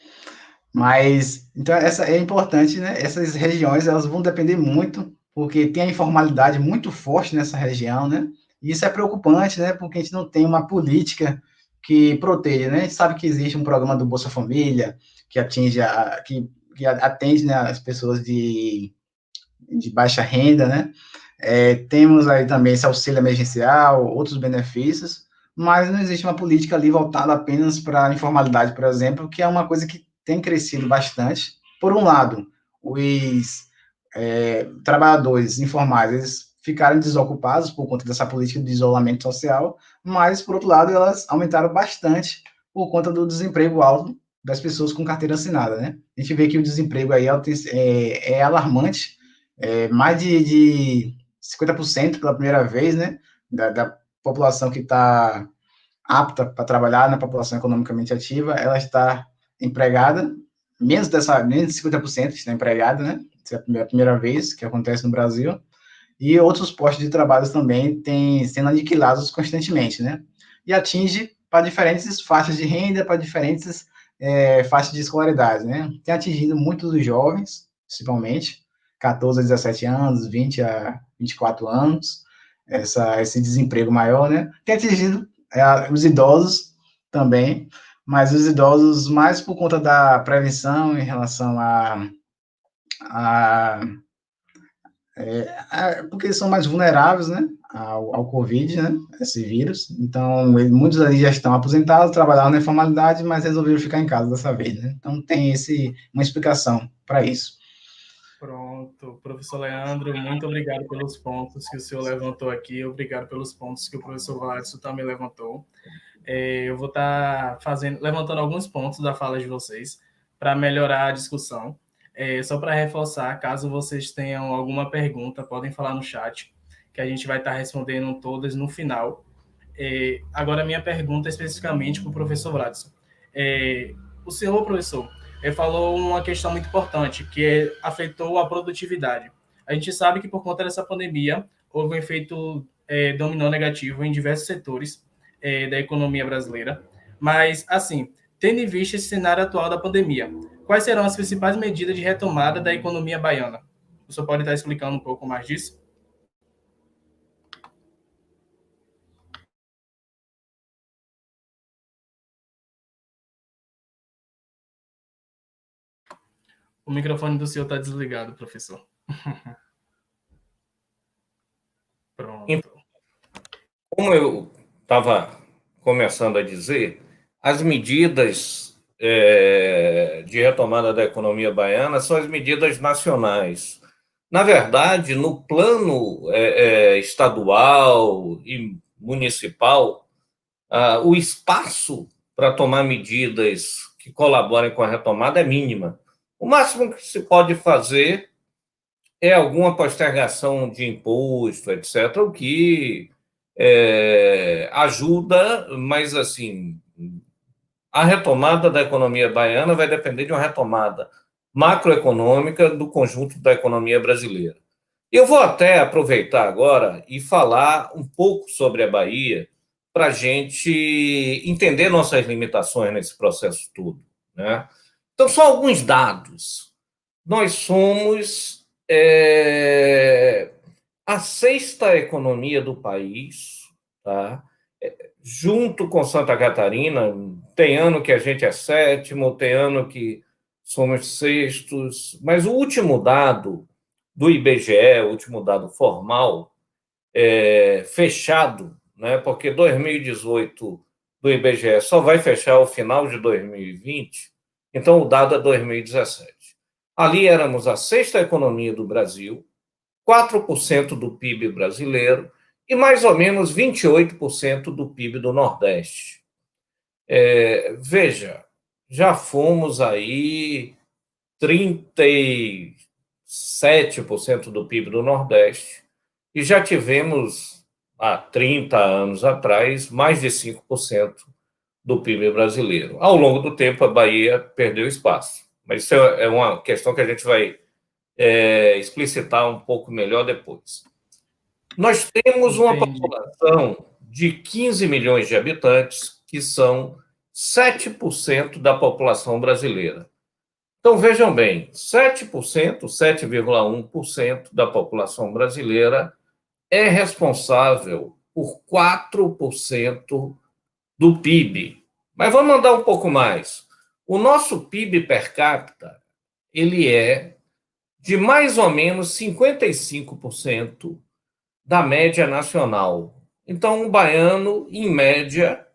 Mas, então, essa é importante, né? Essas regiões, elas vão depender muito, porque tem a informalidade muito forte nessa região, né? E isso é preocupante, né? Porque a gente não tem uma política que proteja, né? A gente sabe que existe um programa do Bolsa Família, que que atende, né, as pessoas de baixa renda, né? Temos aí também esse auxílio emergencial, outros benefícios, mas não existe uma política ali voltada apenas para a informalidade, por exemplo, que é uma coisa que tem crescido bastante. Por um lado, os trabalhadores informais, eles ficaram desocupados por conta dessa política de isolamento social, mas, por outro lado, elas aumentaram bastante por conta do desemprego alto das pessoas com carteira assinada, né? A gente vê que o desemprego aí é alarmante, mais de 50% pela primeira vez, né, da população que está apta para trabalhar, na população economicamente ativa, ela está empregada, menos de 50% está empregada, né, essa é a primeira vez que acontece no Brasil, e outros postos de trabalho também têm sendo aniquilados constantemente, né, e atinge para diferentes faixas de renda, para diferentes faixas de escolaridade, né, tem atingido muitos dos jovens, principalmente, 14 a 17 anos, 20 a 24 anos, esse desemprego maior, né? Tem atingido os idosos também, mas os idosos mais por conta da prevenção em relação porque eles são mais vulneráveis, né? ao Covid, né, esse vírus. Então, muitos ali já estão aposentados, trabalhavam na informalidade, mas resolveram ficar em casa dessa vez, né? Então, tem uma explicação para isso. Pronto, professor Leandro, muito obrigado pelos pontos que o senhor levantou aqui, obrigado pelos pontos que o professor Vladson também levantou. Eu vou estar levantando alguns pontos da fala de vocês para melhorar a discussão. Só para reforçar, caso vocês tenham alguma pergunta, podem falar no chat, que a gente vai estar respondendo todas no final. Agora, minha pergunta é especificamente para o professor Vladson. O senhor, professor, falou uma questão muito importante, que afetou a produtividade. A gente sabe que, por conta dessa pandemia, houve um efeito dominó negativo em diversos setores da economia brasileira. Mas, assim, tendo em vista esse cenário atual da pandemia, quais serão as principais medidas de retomada da economia baiana? O senhor pode estar explicando um pouco mais disso? O microfone do senhor está desligado, professor. Pronto. Como eu estava começando a dizer, as medidas de retomada da economia baiana são as medidas nacionais. Na verdade, no plano estadual e municipal, o espaço para tomar medidas que colaborem com a retomada é mínima. O máximo que se pode fazer é alguma postergação de imposto, etc., o que ajuda, mas assim, a retomada da economia baiana vai depender de uma retomada macroeconômica do conjunto da economia brasileira. Eu vou até aproveitar agora e falar um pouco sobre a Bahia para a gente entender nossas limitações nesse processo todo, né? Então, só alguns dados. Nós somos a sexta economia do país, tá? Junto com Santa Catarina, tem ano que a gente é sétimo, tem ano que somos sextos, mas o último dado do IBGE, o último dado formal, fechado, né, porque 2018 do IBGE só vai fechar ao final de 2020, então o dado é 2017. Ali éramos a sexta economia do Brasil, 4% do PIB brasileiro e mais ou menos 28% do PIB do Nordeste. Veja, já fomos aí 37% do PIB do Nordeste e já tivemos, há 30 anos atrás, mais de 5% do PIB brasileiro. Ao longo do tempo, a Bahia perdeu espaço, mas isso é uma questão que a gente vai explicitar um pouco melhor depois. Nós temos uma população de 15 milhões de habitantes, que são 7% da população brasileira. Então, vejam bem, 7%, 7,1% da população brasileira é responsável por 4% do PIB. Mas vamos andar um pouco mais. O nosso PIB per capita, ele é de mais ou menos 55% da média nacional. Então, um baiano, em média,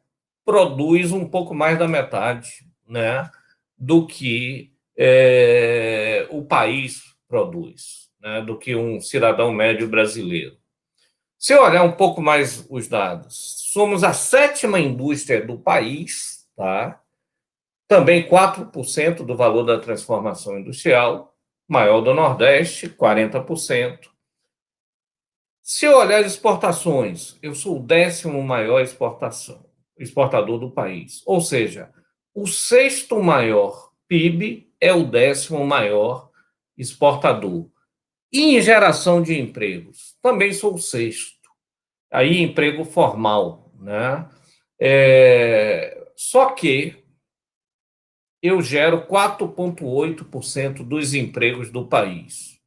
produz um pouco mais da metade, né, do que o país produz, né, do que um cidadão médio brasileiro. Se eu olhar um pouco mais os dados, somos a sétima indústria do país, tá? Também 4% do valor da transformação industrial, maior do Nordeste, 40%. Se eu olhar as exportações, eu sou o 10º maior exportador do país. Ou seja, o 6º maior PIB é o 10º maior exportador. E em geração de empregos, também sou o 6º. Aí, emprego formal, né? Só que eu gero 4,8% dos empregos do país,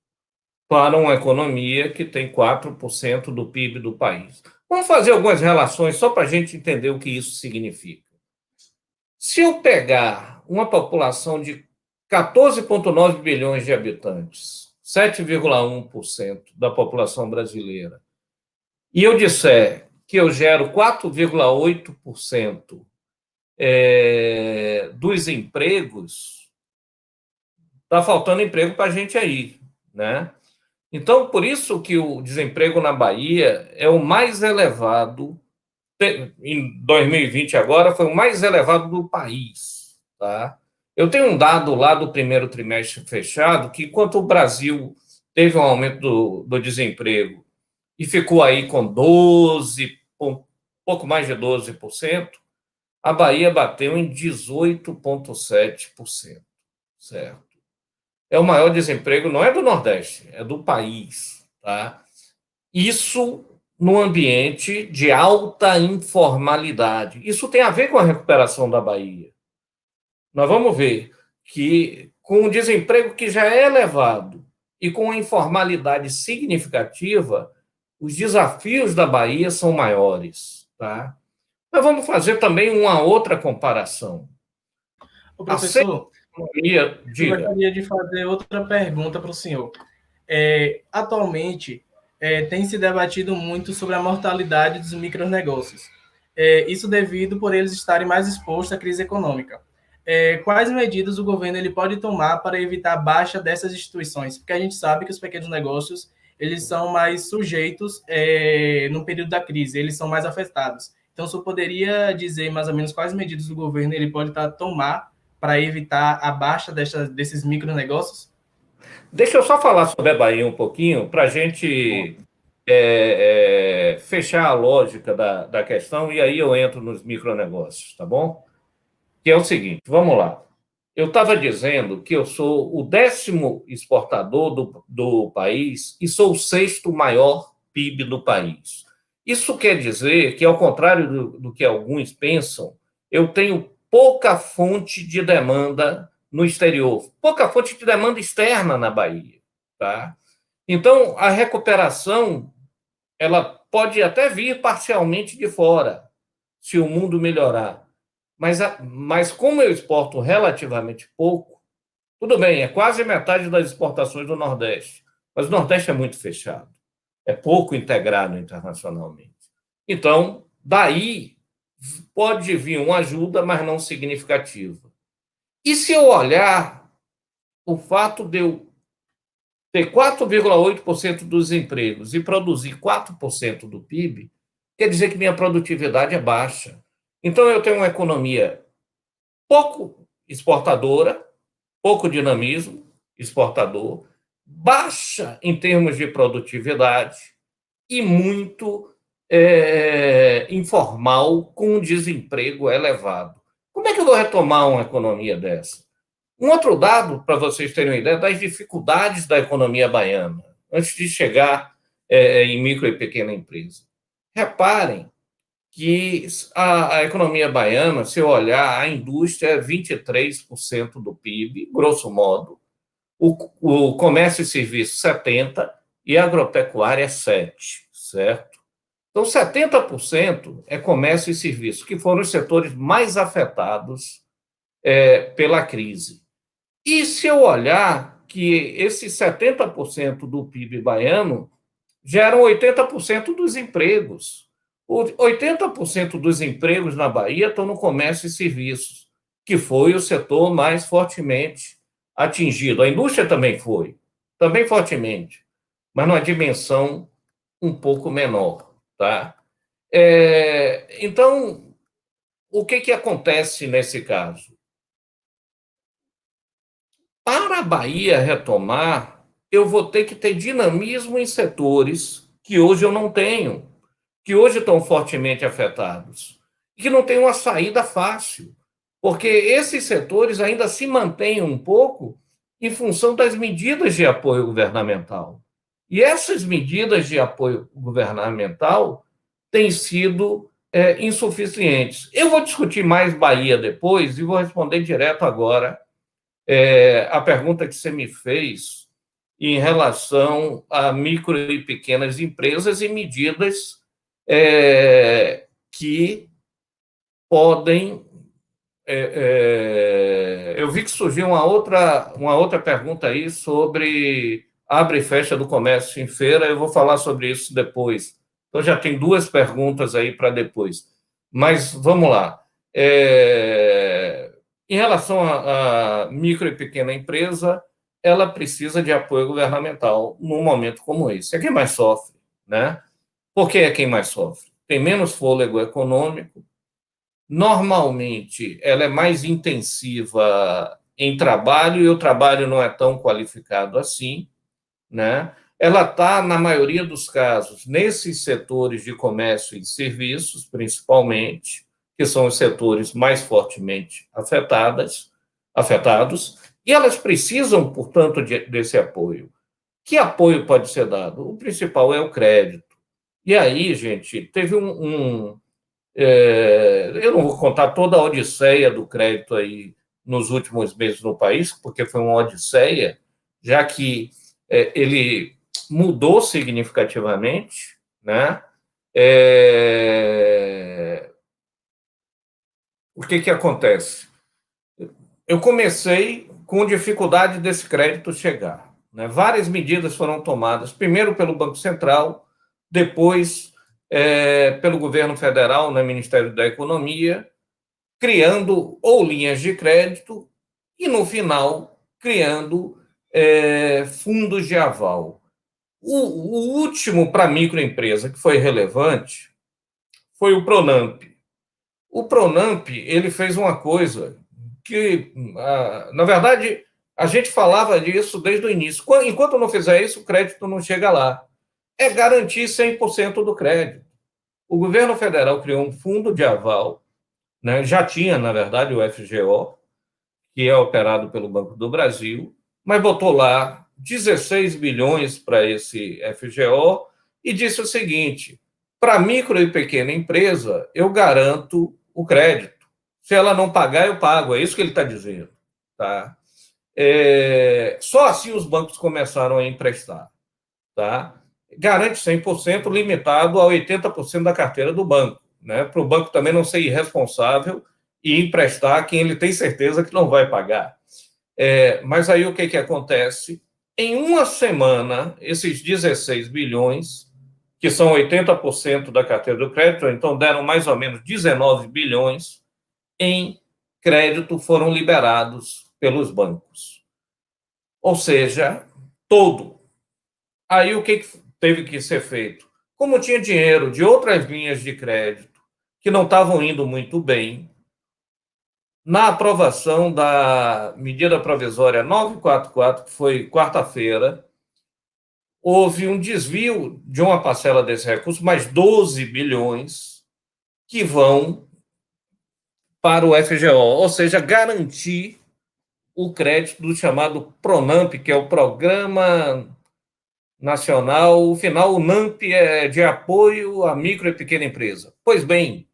para uma economia que tem 4% do PIB do país. Vamos fazer algumas relações só para a gente entender o que isso significa. Se eu pegar uma população de 14,9 bilhões de habitantes, 7,1% da população brasileira, e eu disser que eu gero 4,8% dos empregos, está faltando emprego para a gente aí, né? Então, por isso que o desemprego na Bahia é o mais elevado, em 2020 agora, foi o mais elevado do país, tá? Eu tenho um dado lá do primeiro trimestre fechado, que enquanto o Brasil teve um aumento do desemprego e ficou aí com 12, pouco mais de 12%, a Bahia bateu em 18,7%, certo? É o maior desemprego, não é do Nordeste, é do país, tá? Isso no ambiente de alta informalidade. Isso tem a ver com a recuperação da Bahia. Nós vamos ver que, com o desemprego que já é elevado e com a informalidade significativa, os desafios da Bahia são maiores, tá? Mas vamos fazer também uma outra comparação. O A professor, economia, eu diga. gostaria de fazer outra pergunta para o senhor. Atualmente, tem se debatido muito sobre a mortalidade dos micronegócios. Isso devido por eles estarem mais expostos à crise econômica. Quais medidas o governo ele pode tomar para evitar a baixa dessas instituições? Porque a gente sabe que os pequenos negócios eles são mais sujeitos no período da crise, eles são mais afetados. Então, o senhor poderia dizer mais ou menos quais medidas o governo ele pode tomar para evitar a baixa desses micronegócios? Deixa eu só falar sobre a Bahia um pouquinho, para a gente fechar a lógica da questão, e aí eu entro nos micronegócios, tá bom? Que é o seguinte, vamos lá. Eu estava dizendo que eu sou o 10º exportador do país e sou o 6º maior PIB do país. Isso quer dizer que, ao contrário do que alguns pensam, eu tenho pouca fonte de demanda no exterior, pouca fonte de demanda externa na Bahia, tá? Então, a recuperação ela pode até vir parcialmente de fora, se o mundo melhorar. Mas como eu exporto relativamente pouco, tudo bem, é quase metade das exportações do Nordeste, mas o Nordeste é muito fechado, é pouco integrado internacionalmente. Então, daí pode vir uma ajuda, mas não significativa. E se eu olhar o fato de eu ter 4,8% dos empregos e produzir 4% do PIB, quer dizer que minha produtividade é baixa. Então, eu tenho uma economia pouco exportadora, pouco dinamismo exportador, baixa em termos de produtividade e muito informal, com um desemprego elevado. Como é que eu vou retomar uma economia dessa? Um outro dado, para vocês terem uma ideia, das dificuldades da economia baiana, antes de chegar em micro e pequena empresa. Reparem que a economia baiana, se eu olhar, a indústria é 23% do PIB, grosso modo, o comércio e serviço 70% e a agropecuária 7%, certo? Então, 70% é comércio e serviço, que foram os setores mais afetados pela crise. E se eu olhar que esses 70% do PIB baiano geram 80% dos empregos. 80% dos empregos na Bahia estão no comércio e serviços, que foi o setor mais fortemente atingido. A indústria também fortemente, mas numa dimensão um pouco menor, tá? Então, o que acontece nesse caso? Para a Bahia retomar, eu vou ter que ter dinamismo em setores que hoje eu não tenho, que hoje estão fortemente afetados, e que não tem uma saída fácil, porque esses setores ainda se mantêm um pouco em função das medidas de apoio governamental. E essas medidas de apoio governamental têm sido insuficientes. Eu vou discutir mais Bahia depois e vou responder direto agora a pergunta que você me fez em relação a micro e pequenas empresas e medidas que podem. Eu vi que surgiu uma outra pergunta aí sobre abre e fecha do comércio em feira, eu vou falar sobre isso depois. Então, já tem duas perguntas aí para depois. Mas vamos lá. Em relação à micro e pequena empresa, ela precisa de apoio governamental num momento como esse. É quem mais sofre, né? Por que é quem mais sofre? Tem menos fôlego econômico, normalmente ela é mais intensiva em trabalho e o trabalho não é tão qualificado assim, né? Ela está, na maioria dos casos, nesses setores de comércio e de serviços, principalmente, que são os setores mais fortemente afetados, e elas precisam, portanto, desse apoio. Que apoio pode ser dado? O principal é o crédito. E aí, gente, teve eu não vou contar toda a odisseia do crédito aí nos últimos meses no país, porque foi uma odisseia, já que ele mudou significativamente, né? O que que acontece? Eu comecei com dificuldade desse crédito chegar, né? Várias medidas foram tomadas, primeiro pelo Banco Central, depois pelo governo federal, no Ministério da Economia, criando ou linhas de crédito e, no final, criando fundos de aval. O último para microempresa que foi relevante foi o Pronamp. O Pronamp ele fez uma coisa que, na verdade, a gente falava disso desde o início. Enquanto não fizer isso, o crédito não chega lá. É garantir 100% do crédito. O governo federal criou um fundo de aval, né? Já tinha, na verdade, o FGO, que é operado pelo Banco do Brasil, mas botou lá 16 bilhões para esse FGO e disse o seguinte: para micro e pequena empresa, eu garanto o crédito. Se ela não pagar, eu pago. É isso que ele está dizendo. Tá? Só assim os bancos começaram a emprestar. Tá? Garante 100% limitado a 80% da carteira do banco, né? Para o banco também não ser irresponsável e emprestar quem ele tem certeza que não vai pagar. Mas aí o que acontece? Em uma semana, esses 16 bilhões, que são 80% da carteira do crédito, então deram mais ou menos 19 bilhões em crédito foram liberados pelos bancos. Ou seja, todo. Aí o que teve que ser feito? Como tinha dinheiro de outras linhas de crédito que não estavam indo muito bem, na aprovação da medida provisória 944, que foi quarta-feira, houve um desvio de uma parcela desse recurso, mais 12 bilhões, que vão para o FGO, ou seja, garantir o crédito do chamado PRONAMP, que é o Programa Nacional, o final, o NAMP é de apoio à micro e pequena empresa. Pois bem,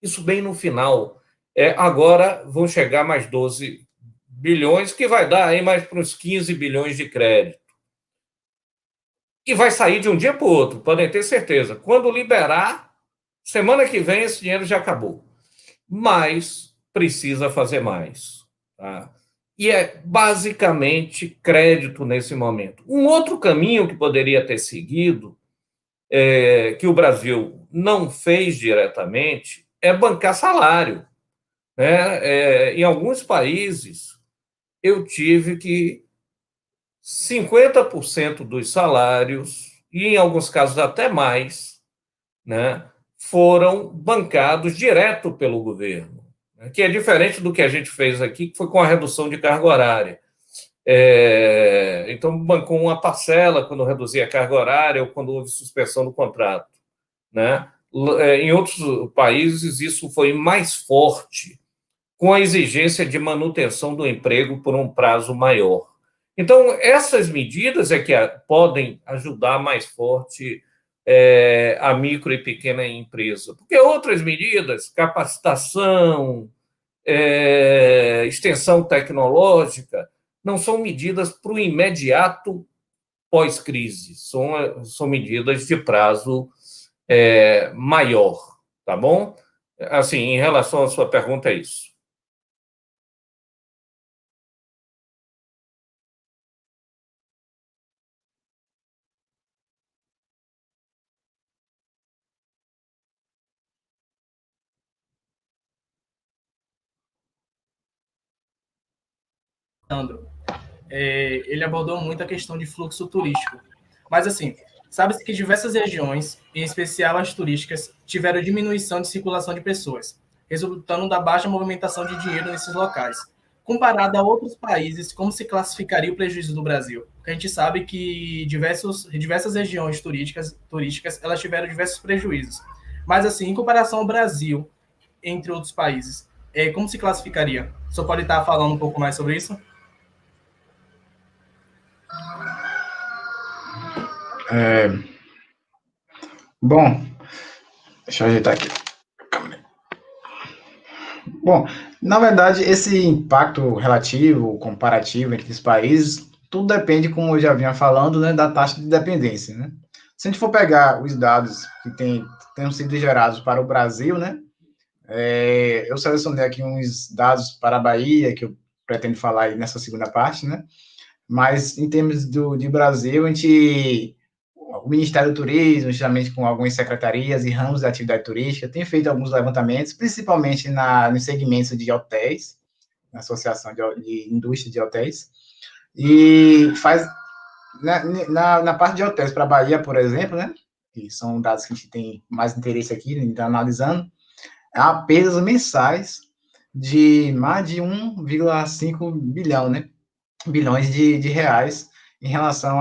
isso bem no final. Agora vão chegar mais 12 bilhões, que vai dar aí mais para uns 15 bilhões de crédito. E vai sair de um dia para o outro, podem ter certeza. Quando liberar, semana que vem esse dinheiro já acabou. Mas precisa fazer mais. Tá? E é basicamente crédito nesse momento. Um outro caminho que poderia ter seguido, que o Brasil não fez diretamente, é bancar salário. Né? Em alguns países, eu tive que 50% dos salários, e em alguns casos até mais, né, foram bancados direto pelo governo, né, que é diferente do que a gente fez aqui, que foi com a redução de carga horária. Então, bancou uma parcela quando reduzia a carga horária ou quando houve suspensão do contrato. Né? Em outros países, isso foi mais forte, com a exigência de manutenção do emprego por um prazo maior. Então, essas medidas é que podem ajudar mais forte a micro e pequena empresa. Porque outras medidas, capacitação, extensão tecnológica, não são medidas para o imediato pós-crise, são medidas de prazo maior, tá bom? Assim, em relação à sua pergunta, é isso. Sandro, ele abordou muito a questão de fluxo turístico. Mas, assim, sabe-se que diversas regiões, em especial as turísticas, tiveram diminuição de circulação de pessoas, resultando da baixa movimentação de dinheiro nesses locais. Comparado a outros países, como se classificaria o prejuízo do Brasil? Porque a gente sabe que diversas regiões turísticas, elas tiveram diversos prejuízos. Mas, assim, em comparação ao Brasil, entre outros países, como se classificaria? Só pode estar falando um pouco mais sobre isso? Bom, deixa eu ajeitar aqui. Bom, na verdade, esse impacto relativo, comparativo entre os países, tudo depende, como eu já vinha falando, né, da taxa de dependência, né? Se a gente for pegar os dados que tenham sido gerados para o Brasil, né, eu selecionei aqui uns dados para a Bahia, que eu pretendo falar aí nessa segunda parte, né? Mas em termos de Brasil, o Ministério do Turismo, justamente com algumas secretarias e ramos da atividade turística, tem feito alguns levantamentos, principalmente no segmento de hotéis, na Associação de Indústria de Hotéis, e faz, na parte de hotéis para a Bahia, por exemplo, né, que são dados que a gente tem mais interesse aqui, a gente está analisando, há perdas mensais de mais de 1,5 bilhão, né, bilhões de reais em relação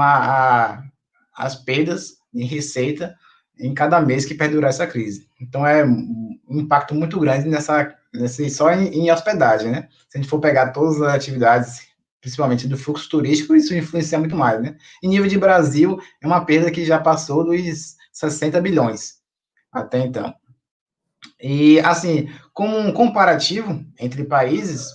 às perdas em receita em cada mês que perdurar essa crise. Então, é um impacto muito grande só em hospedagem, né? Se a gente for pegar todas as atividades, principalmente do fluxo turístico, isso influencia muito mais, né? Em nível de Brasil, é uma perda que já passou dos 60 bilhões até então. E, assim, como um comparativo entre países,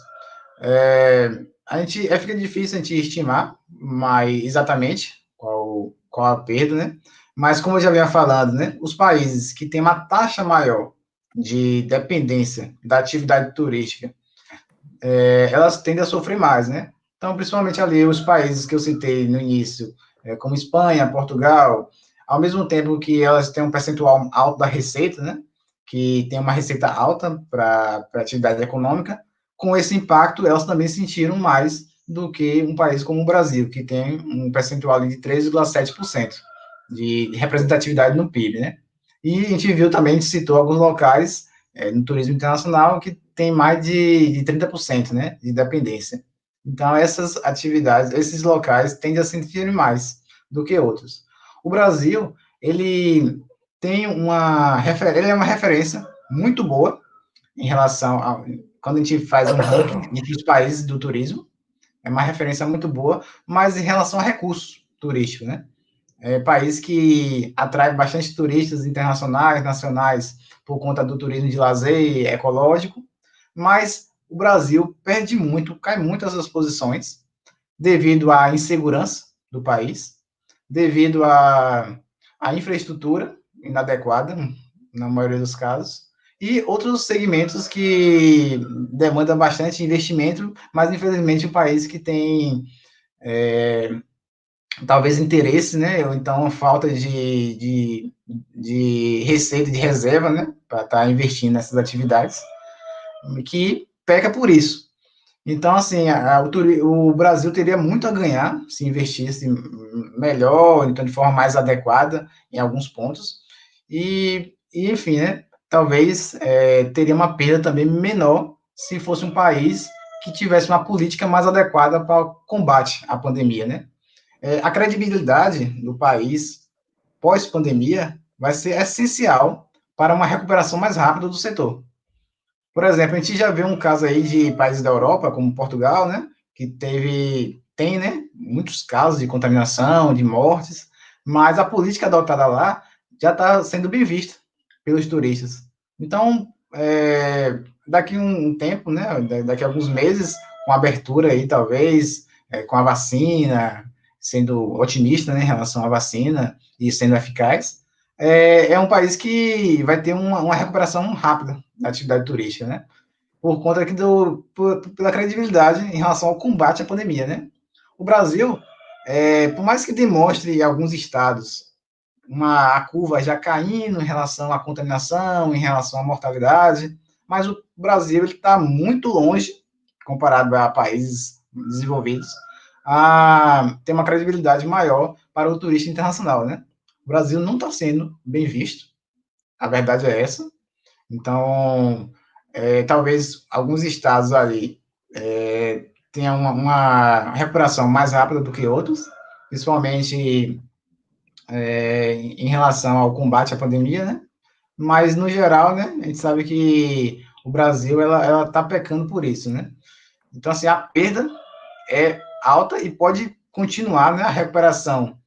fica difícil a gente estimar mas exatamente qual a perda, né? Mas como eu já vinha falando, né? Os países que têm uma taxa maior de dependência da atividade turística, elas tendem a sofrer mais, né? Então, principalmente ali os países que eu citei no início, como Espanha, Portugal, ao mesmo tempo que elas têm um percentual alto da receita, né? Que tem uma receita alta para a atividade econômica, com esse impacto, elas também sentiram mais do que um país como o Brasil, que tem um percentual de 13,7% de representatividade no PIB, né? E a gente viu também, a gente citou alguns locais no turismo internacional que tem mais de 30%, né, de dependência. Então, essas atividades, esses locais tendem a sentir mais do que outros. O Brasil, ele ele é uma referência muito boa em relação a, quando a gente faz um ranking entre os países do turismo, é uma referência muito boa, mas em relação a recursos turísticos, né? É país que atrai bastante turistas internacionais, nacionais, por conta do turismo de lazer ecológico, mas o Brasil perde muito, cai muito essas posições, devido à insegurança do país, devido à infraestrutura inadequada, na maioria dos casos, e outros segmentos que demandam bastante investimento, mas infelizmente o país que tem talvez interesse, né, ou então falta de receita, de reserva, né, para estar investindo nessas atividades, que peca por isso. Então, assim, o Brasil teria muito a ganhar se investisse melhor, então de forma mais adequada em alguns pontos, enfim, né, talvez teria uma perda também menor se fosse um país que tivesse uma política mais adequada para o combate à pandemia, né? A credibilidade do país pós-pandemia vai ser essencial para uma recuperação mais rápida do setor. Por exemplo, a gente já vê um caso aí de países da Europa, como Portugal, né, que tem, né, muitos casos de contaminação, de mortes, mas a política adotada lá já está sendo bem vista pelos turistas. Então, daqui um tempo, né, daqui a alguns meses, com a abertura aí, talvez, com a vacina, sendo otimista, né, em relação à vacina e sendo eficaz, é um país que vai ter uma recuperação rápida da atividade turística, né? Por conta aqui pela credibilidade em relação ao combate à pandemia, né? O Brasil, por mais que demonstre em alguns estados a curva já caindo em relação à contaminação, em relação à mortalidade, mas o Brasil está muito longe, comparado a países desenvolvidos a ter uma credibilidade maior para o turista internacional, né? O Brasil não está sendo bem visto, a verdade é essa. Então, talvez alguns estados ali tenham uma recuperação mais rápida do que outros, principalmente em relação ao combate à pandemia, né? Mas, no geral, né, a gente sabe que o Brasil, ela está pecando por isso, né? Então, assim, a perda é alta e pode continuar, né, a recuperação,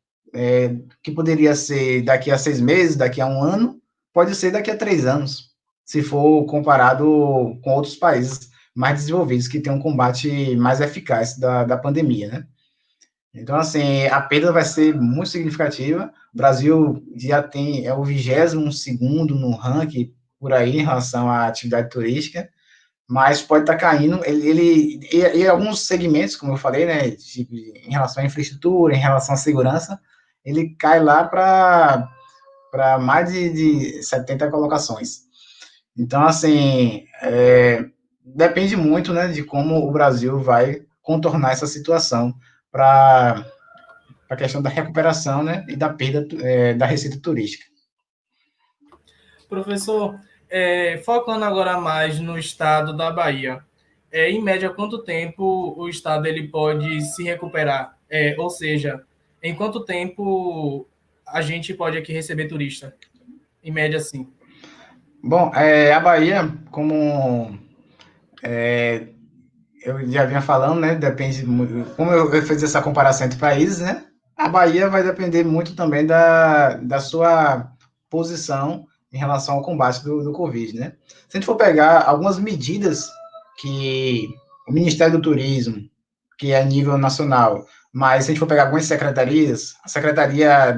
que poderia ser daqui a 6 meses, daqui a um ano, pode ser daqui a 3 anos, se for comparado com outros países mais desenvolvidos, que têm um combate mais eficaz da pandemia, né? Então, assim, a perda vai ser muito significativa. O Brasil já é o 22º no ranking por aí em relação à atividade turística, mas pode estar caindo. E alguns segmentos, como eu falei, né, em relação à infraestrutura, em relação à segurança, ele cai lá para mais de 70 colocações. Então, assim, depende muito, né, de como o Brasil vai contornar essa situação para a questão da recuperação, né, e da perda da receita turística. Professor, focando agora mais no estado da Bahia, em média, quanto tempo o estado ele pode se recuperar? Ou seja, em quanto tempo a gente pode aqui receber turista? Em média, sim. Bom, a Bahia, como eu já vinha falando, né, depende, como eu fiz essa comparação entre países, né, a Bahia vai depender muito também da sua posição em relação ao combate do Covid, né. Se a gente for pegar algumas medidas que o Ministério do Turismo, que é a nível nacional, mas se a gente for pegar algumas secretarias, a Secretaria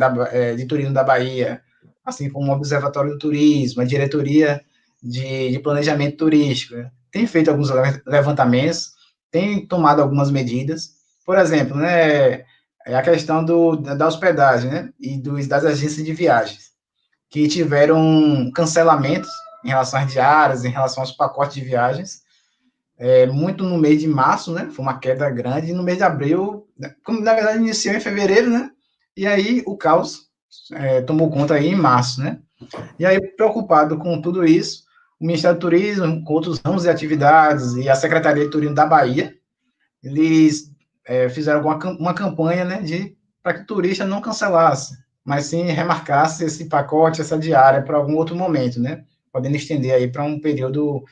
de Turismo da Bahia, assim como o Observatório do Turismo, a Diretoria de Planejamento Turístico, né, tem feito alguns levantamentos, tem tomado algumas medidas, por exemplo, né, a questão da hospedagem, né, e das agências de viagens, que tiveram cancelamentos em relação às diárias, em relação aos pacotes de viagens, muito no mês de março, né, foi uma queda grande, e no mês de abril, como na verdade iniciou em fevereiro, né, e aí o caos tomou conta aí em março, né, e aí preocupado com tudo isso, o Ministério do Turismo, com outros ramos de atividades, e a Secretaria de Turismo da Bahia, eles fizeram uma campanha, né, para que o turista não cancelasse, mas sim remarcasse esse pacote, essa diária para algum outro momento, né, podendo estender aí para um período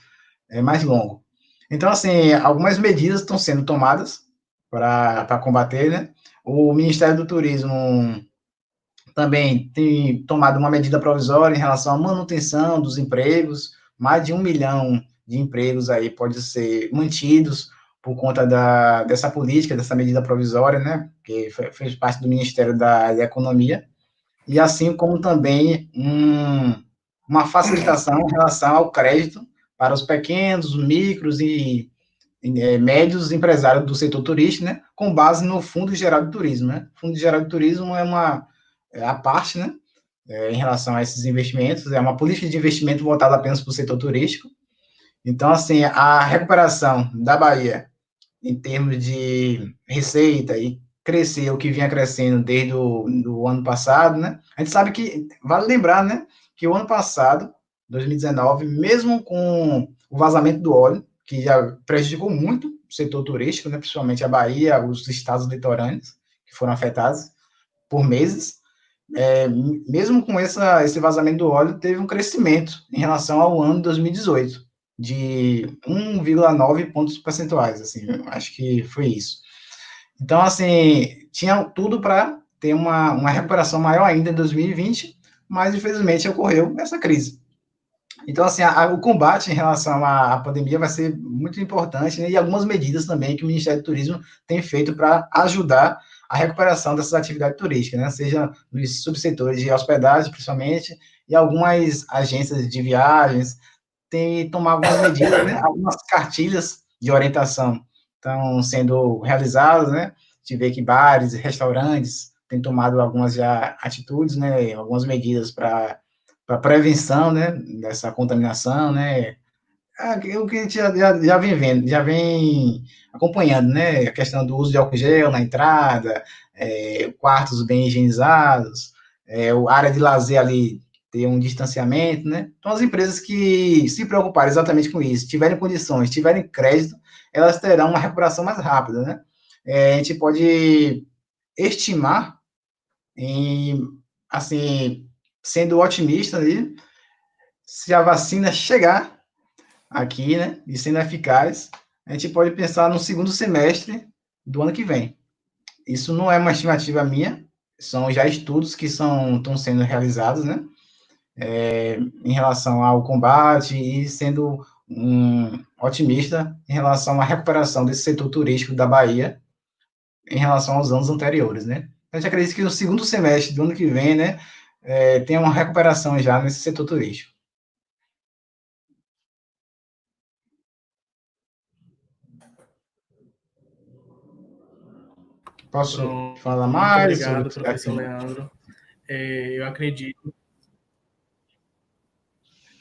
mais longo. Então, assim, algumas medidas estão sendo tomadas para combater, né, o Ministério do Turismo também tem tomado uma medida provisória em relação à manutenção dos empregos, mais de 1 milhão de empregos aí pode ser mantidos por conta dessa política, dessa medida provisória, né, que fez parte do Ministério da Economia, e assim como também uma facilitação em relação ao crédito para os pequenos, micros e médios empresários do setor turístico, né, com base no Fundo Geral de Turismo, né. O Fundo Geral de Turismo é a parte, né, em relação a esses investimentos, é uma política de investimento voltada apenas para o setor turístico. Então, assim, a recuperação da Bahia em termos de receita e crescer o que vinha crescendo desde o ano passado, né? A gente sabe que, vale lembrar, né, que o ano passado, 2019, mesmo com o vazamento do óleo, que já prejudicou muito o setor turístico, né, principalmente a Bahia, os estados litorâneos, que foram afetados por meses, mesmo com esse vazamento do óleo, teve um crescimento em relação ao ano de 2018, de 1,9 pontos percentuais, assim, acho que foi isso. Então, assim, tinha tudo para ter uma recuperação maior ainda em 2020, mas infelizmente ocorreu essa crise. Então, assim, o combate em relação à pandemia vai ser muito importante, né, e algumas medidas também que o Ministério do Turismo tem feito para ajudar a recuperação dessas atividades turísticas, né, seja nos subsetores de hospedagem, principalmente, e algumas agências de viagens têm tomado algumas medidas, né, algumas cartilhas de orientação estão sendo realizadas, né, de ver que bares e restaurantes têm tomado algumas já atitudes, né, algumas medidas para prevenção, né, dessa contaminação, né, o que a gente já vem vendo, já vem acompanhando, né? A questão do uso de álcool gel na entrada, quartos bem higienizados, a área de lazer ali ter um distanciamento, né? Então, as empresas que se preocuparem exatamente com isso, tiverem condições, tiverem crédito, elas terão uma recuperação mais rápida, né? A gente pode estimar, em, assim, sendo otimista ali, se a vacina chegar aqui, né, e sendo eficaz, a gente pode pensar no segundo semestre do ano que vem. Isso não é uma estimativa minha, são já estudos que estão sendo realizados, né, em relação ao combate e sendo um otimista em relação à recuperação desse setor turístico da Bahia em relação aos anos anteriores, né. A gente acredita que no segundo semestre do ano que vem, né, tem uma recuperação já nesse setor turístico. Posso Pronto. falar Muito mais sobre o obrigado, que está professor aqui? Leandro.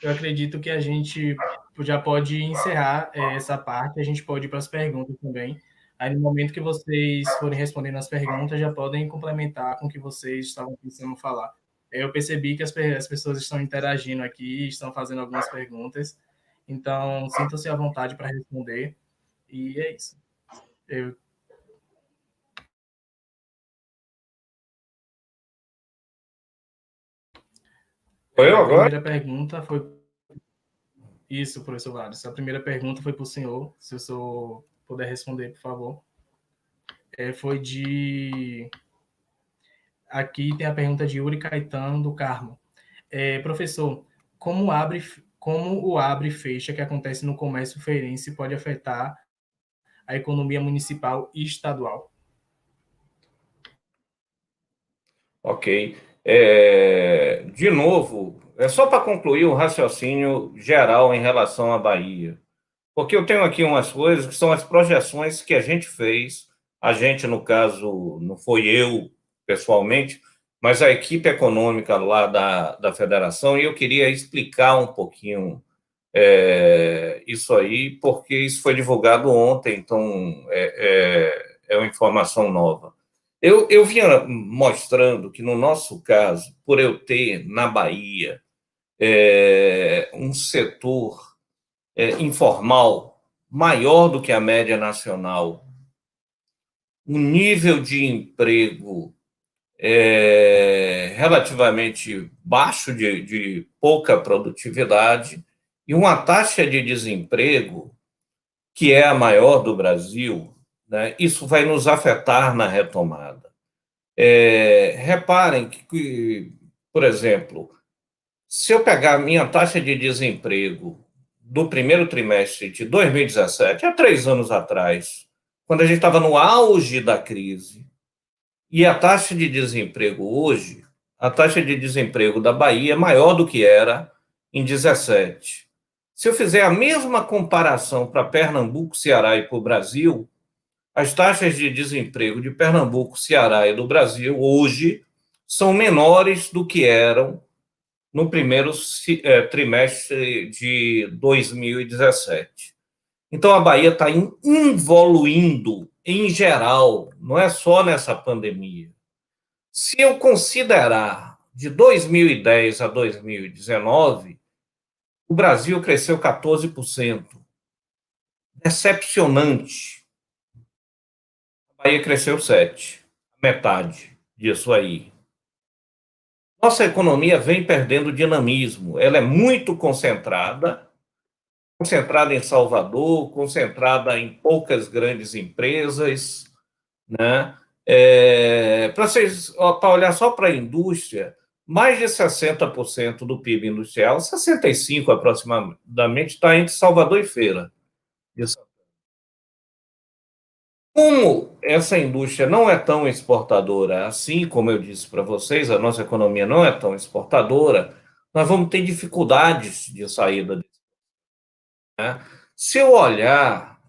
Eu acredito que a gente já pode encerrar essa parte, a gente pode ir para as perguntas também. Aí, no momento que vocês forem respondendo as perguntas, já podem complementar com o que vocês estavam pensando falar. Eu percebi que as pessoas estão interagindo aqui, estão fazendo algumas perguntas, então sintam-se à vontade para responder, e é isso. Eu, Foi eu a agora? primeira pergunta foi isso, professor Vários. A primeira pergunta foi para o senhor, se o senhor puder responder, por favor. Foi de. Aqui tem a pergunta de Yuri Caetano do Carmo. Professor, como o abre e fecha que acontece no comércio feirense pode afetar a economia municipal e estadual? Ok. De novo, é só para concluir o raciocínio geral em relação à Bahia. Porque eu tenho aqui umas coisas que são as projeções que a gente fez. A gente, no caso, não foi eu pessoalmente, mas a equipe econômica lá da federação, e eu queria explicar um pouquinho isso aí, porque isso foi divulgado ontem, então é uma informação nova. Eu vinha mostrando que, no nosso caso, por eu ter na Bahia um setor informal maior do que a média nacional, um nível de emprego relativamente baixo, de pouca produtividade, e uma taxa de desemprego que é a maior do Brasil, né, isso vai nos afetar na retomada. Reparem que, por exemplo, se eu pegar a minha taxa de desemprego do primeiro trimestre de 2017, há 3 anos atrás, quando a gente estava no auge da crise, e a taxa de desemprego hoje, a taxa de desemprego da Bahia é maior do que era em 17. Se eu fizer a mesma comparação para Pernambuco, Ceará e para o Brasil, as taxas de desemprego de Pernambuco, Ceará e do Brasil hoje são menores do que eram no primeiro trimestre de 2017. Então, a Bahia está evoluindo em geral, não é só nessa pandemia. Se eu considerar de 2010 a 2019, o Brasil cresceu 14%. Decepcionante. A Bahia cresceu 7%, metade disso aí. Nossa economia vem perdendo dinamismo, ela é muito concentrada em Salvador, concentrada em poucas grandes empresas, né? Para olhar só para a indústria, mais de 60% do PIB industrial, 65% aproximadamente, está entre Salvador e Feira. Como essa indústria não é tão exportadora assim, como eu disse para vocês, a nossa economia não é tão exportadora, nós vamos ter dificuldades de saída. Né? Se eu olhar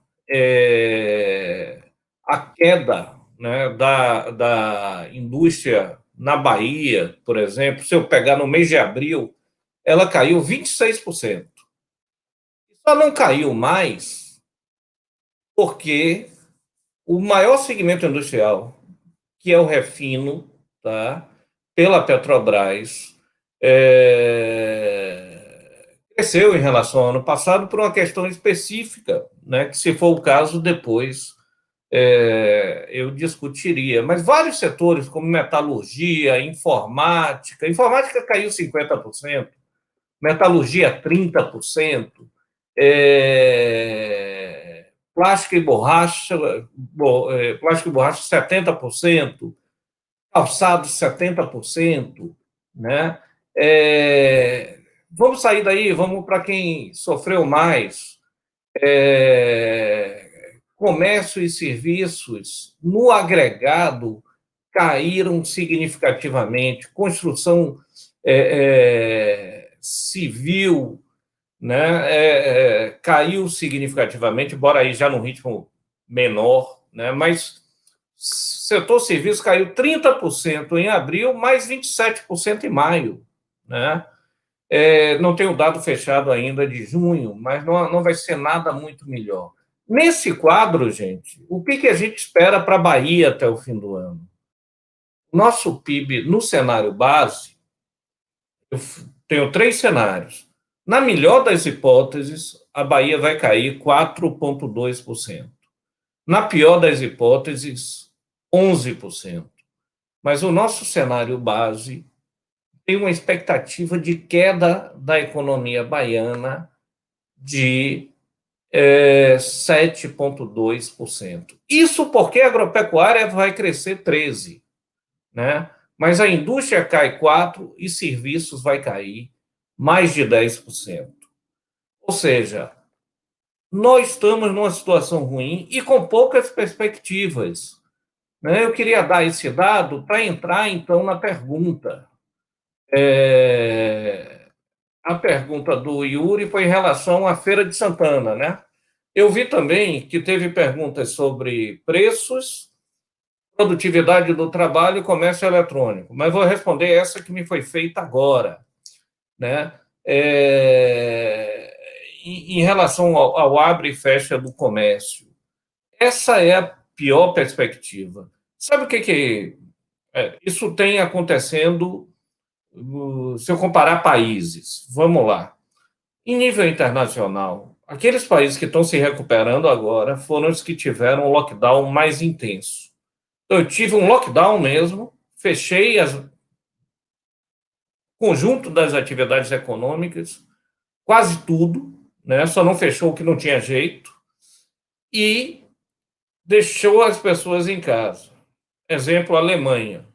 a queda, né, da indústria na Bahia, por exemplo, se eu pegar no mês de abril, ela caiu 26%. Só não caiu mais porque o maior segmento industrial, que é o refino, tá, pela Petrobras, cresceu em relação ao ano passado por uma questão específica, né, que, se for o caso, depois eu discutiria. Mas vários setores, como metalurgia, informática caiu 50%, metalurgia 30%, plástico e borracha, plástico e borracha 70%, calçados 70%, né? Vamos sair daí, vamos para quem sofreu mais. Comércio e serviços, no agregado, caíram significativamente. Construção civil, né, caiu significativamente, embora aí já num ritmo menor, né, mas setor serviços caiu 30% em abril, mais 27% em maio, né? Não tenho o dado fechado ainda de junho, mas não vai ser nada muito melhor. Nesse quadro, gente, o que a gente espera para a Bahia até o fim do ano? Nosso PIB, no cenário base, eu tenho 3 cenários. Na melhor das hipóteses, a Bahia vai cair 4,2%. Na pior das hipóteses, 11%. Mas o nosso cenário base tem uma expectativa de queda da economia baiana de 7,2%. Isso porque a agropecuária vai crescer 13%, né? Mas a indústria cai 4% e serviços vai cair mais de 10%. Ou seja, nós estamos numa situação ruim e com poucas perspectivas, né? Eu queria dar esse dado para entrar, então, na pergunta. A pergunta do Yuri foi em relação à Feira de Santana, né? Eu vi também que teve perguntas sobre preços, produtividade do trabalho e comércio eletrônico, mas vou responder essa que me foi feita agora, né? Em relação ao abre e fecha do comércio, essa é a pior perspectiva. Sabe o que isso tem acontecendo se eu comparar países? Vamos lá. Em nível internacional, aqueles países que estão se recuperando agora foram os que tiveram um lockdown mais intenso. Então, eu tive um lockdown mesmo, fechei o conjunto das atividades econômicas, quase tudo, né? Só não fechou o que não tinha jeito, e deixou as pessoas em casa. Exemplo, a Alemanha.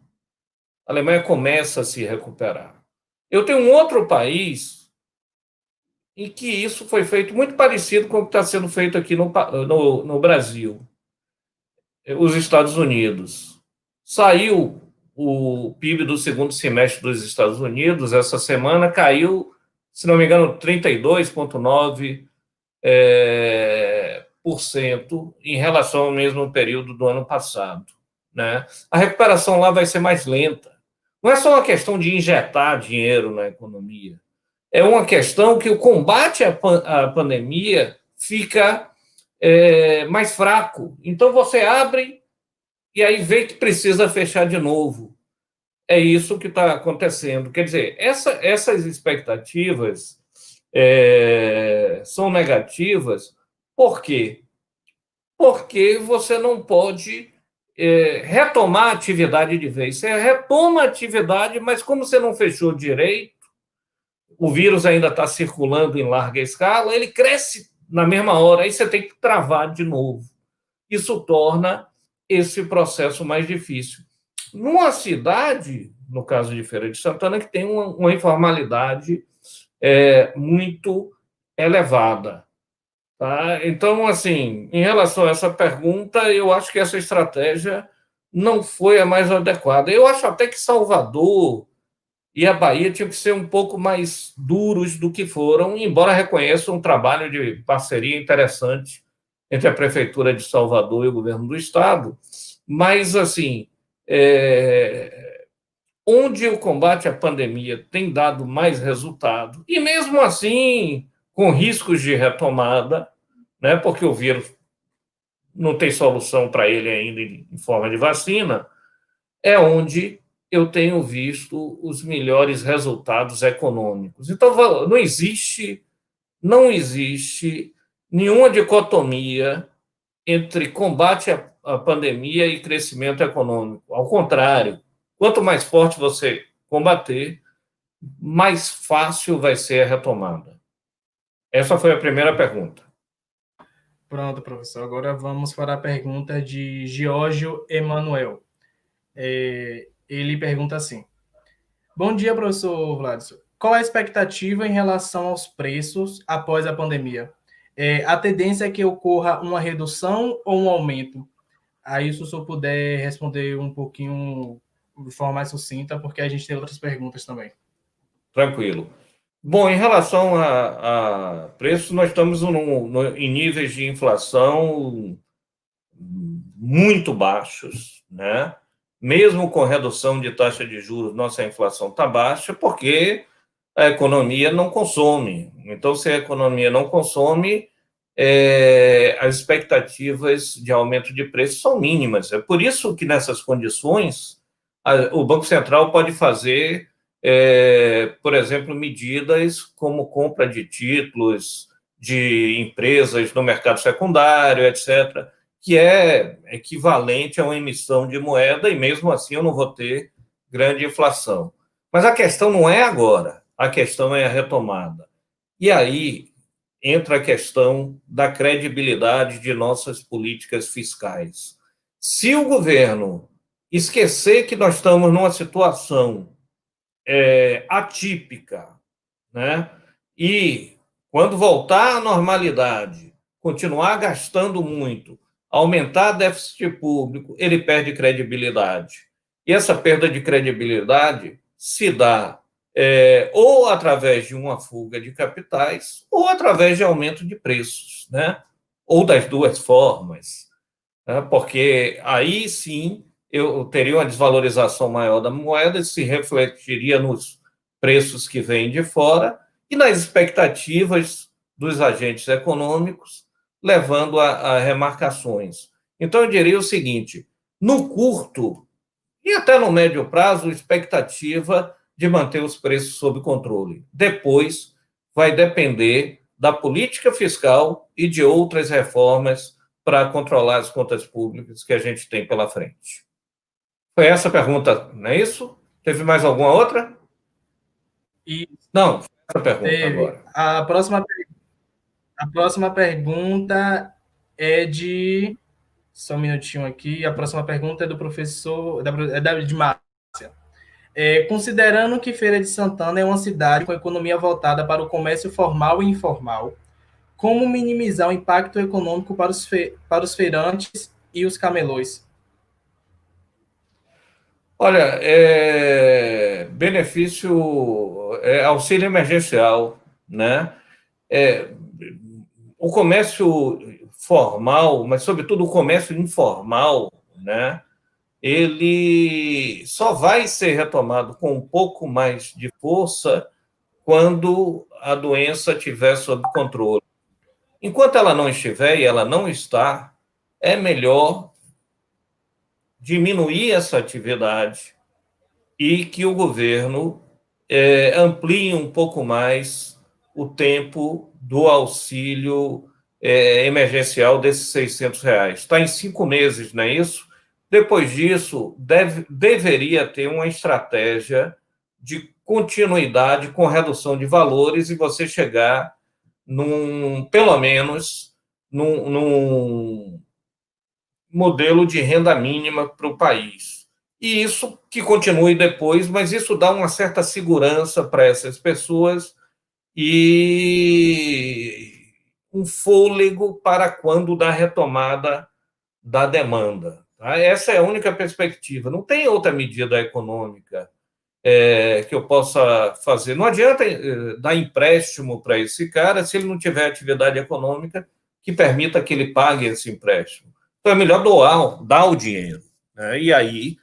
A Alemanha começa a se recuperar. Eu tenho um outro país em que isso foi feito muito parecido com o que está sendo feito aqui no Brasil, os Estados Unidos. Saiu o PIB do segundo semestre dos Estados Unidos essa semana, caiu, se não me engano, 32,9% em relação ao mesmo período do ano passado, né? A recuperação lá vai ser mais lenta. Não é só uma questão de injetar dinheiro na economia, é uma questão que o combate à pandemia fica mais fraco. Então, você abre e aí vê que precisa fechar de novo. É isso que está acontecendo. Quer dizer, essas expectativas são negativas. Por quê? Porque você não pode retomar a atividade de vez. Você retoma a atividade, mas como você não fechou direito, o vírus ainda está circulando em larga escala, ele cresce na mesma hora, aí você tem que travar de novo. Isso torna esse processo mais difícil. Numa cidade, no caso de Feira de Santana, que tem uma informalidade muito elevada. Tá? Então, assim, em relação a essa pergunta, eu acho que essa estratégia não foi a mais adequada. Eu acho até que Salvador e a Bahia tinham que ser um pouco mais duros do que foram, embora reconheça um trabalho de parceria interessante entre a Prefeitura de Salvador e o governo do Estado, mas, assim, onde o combate à pandemia tem dado mais resultado, e mesmo assim, com riscos de retomada, né, porque o vírus não tem solução para ele ainda em forma de vacina, é onde eu tenho visto os melhores resultados econômicos. Então, não existe nenhuma dicotomia entre combate à pandemia e crescimento econômico. Ao contrário, quanto mais forte você combater, mais fácil vai ser a retomada. Essa foi a primeira pergunta. Pronto, professor. Agora vamos para a pergunta de Giorgio Emanuel. Ele pergunta assim: Bom dia, professor Vladson. Qual a expectativa em relação aos preços após a pandemia? A tendência é que ocorra uma redução ou um aumento? Aí, se o senhor puder responder um pouquinho de forma mais sucinta, porque a gente tem outras perguntas também. Tranquilo. Bom, em relação a preços, nós estamos em níveis de inflação muito baixos, né? Mesmo com redução de taxa de juros, nossa inflação está baixa porque a economia não consome. Então, se a economia não consome, as expectativas de aumento de preços são mínimas. É por isso que, nessas condições, o Banco Central pode fazer, por exemplo, medidas como compra de títulos de empresas no mercado secundário, etc., que é equivalente a uma emissão de moeda, e mesmo assim eu não vou ter grande inflação. Mas a questão não é agora, a questão é a retomada. E aí entra a questão da credibilidade de nossas políticas fiscais. Se o governo esquecer que nós estamos numa situação atípica, né, e quando voltar à normalidade, continuar gastando muito, aumentar déficit público, ele perde credibilidade. E essa perda de credibilidade se dá ou através de uma fuga de capitais ou através de aumento de preços, né? Ou das duas formas, né? Porque aí sim eu teria uma desvalorização maior da moeda, isso se refletiria nos preços que vêm de fora e nas expectativas dos agentes econômicos, levando a remarcações. Então, eu diria o seguinte: no curto e até no médio prazo, expectativa de manter os preços sob controle. Depois, vai depender da política fiscal e de outras reformas para controlar as contas públicas que a gente tem pela frente. Foi essa a pergunta, não é isso? Teve mais alguma outra? E Não, essa pergunta teve. agora. A próxima pergunta é de... Só um minutinho aqui. A próxima pergunta é do professor... de Márcia. Considerando que Feira de Santana é uma cidade com economia voltada para o comércio formal e informal, como minimizar o impacto econômico para os feirantes e os camelôs? Olha, benefício, auxílio emergencial, né? O comércio formal, mas sobretudo o comércio informal, né? Ele só vai ser retomado com um pouco mais de força quando a doença estiver sob controle. Enquanto ela não estiver, e ela não está, é melhor diminuir essa atividade e que o governo amplie um pouco mais o tempo do auxílio emergencial desses R$ 600. Está em 5 meses, não é isso? Depois disso, deveria ter uma estratégia de continuidade com redução de valores e você chegar pelo menos, num modelo de renda mínima para o país. E isso que continue depois, mas isso dá uma certa segurança para essas pessoas e um fôlego para quando da retomada da demanda. Tá? Essa é a única perspectiva. Não tem outra medida econômica que eu possa fazer. Não adianta dar empréstimo para esse cara se ele não tiver atividade econômica que permita que ele pague esse empréstimo. Então, é melhor dar o dinheiro, né? E aí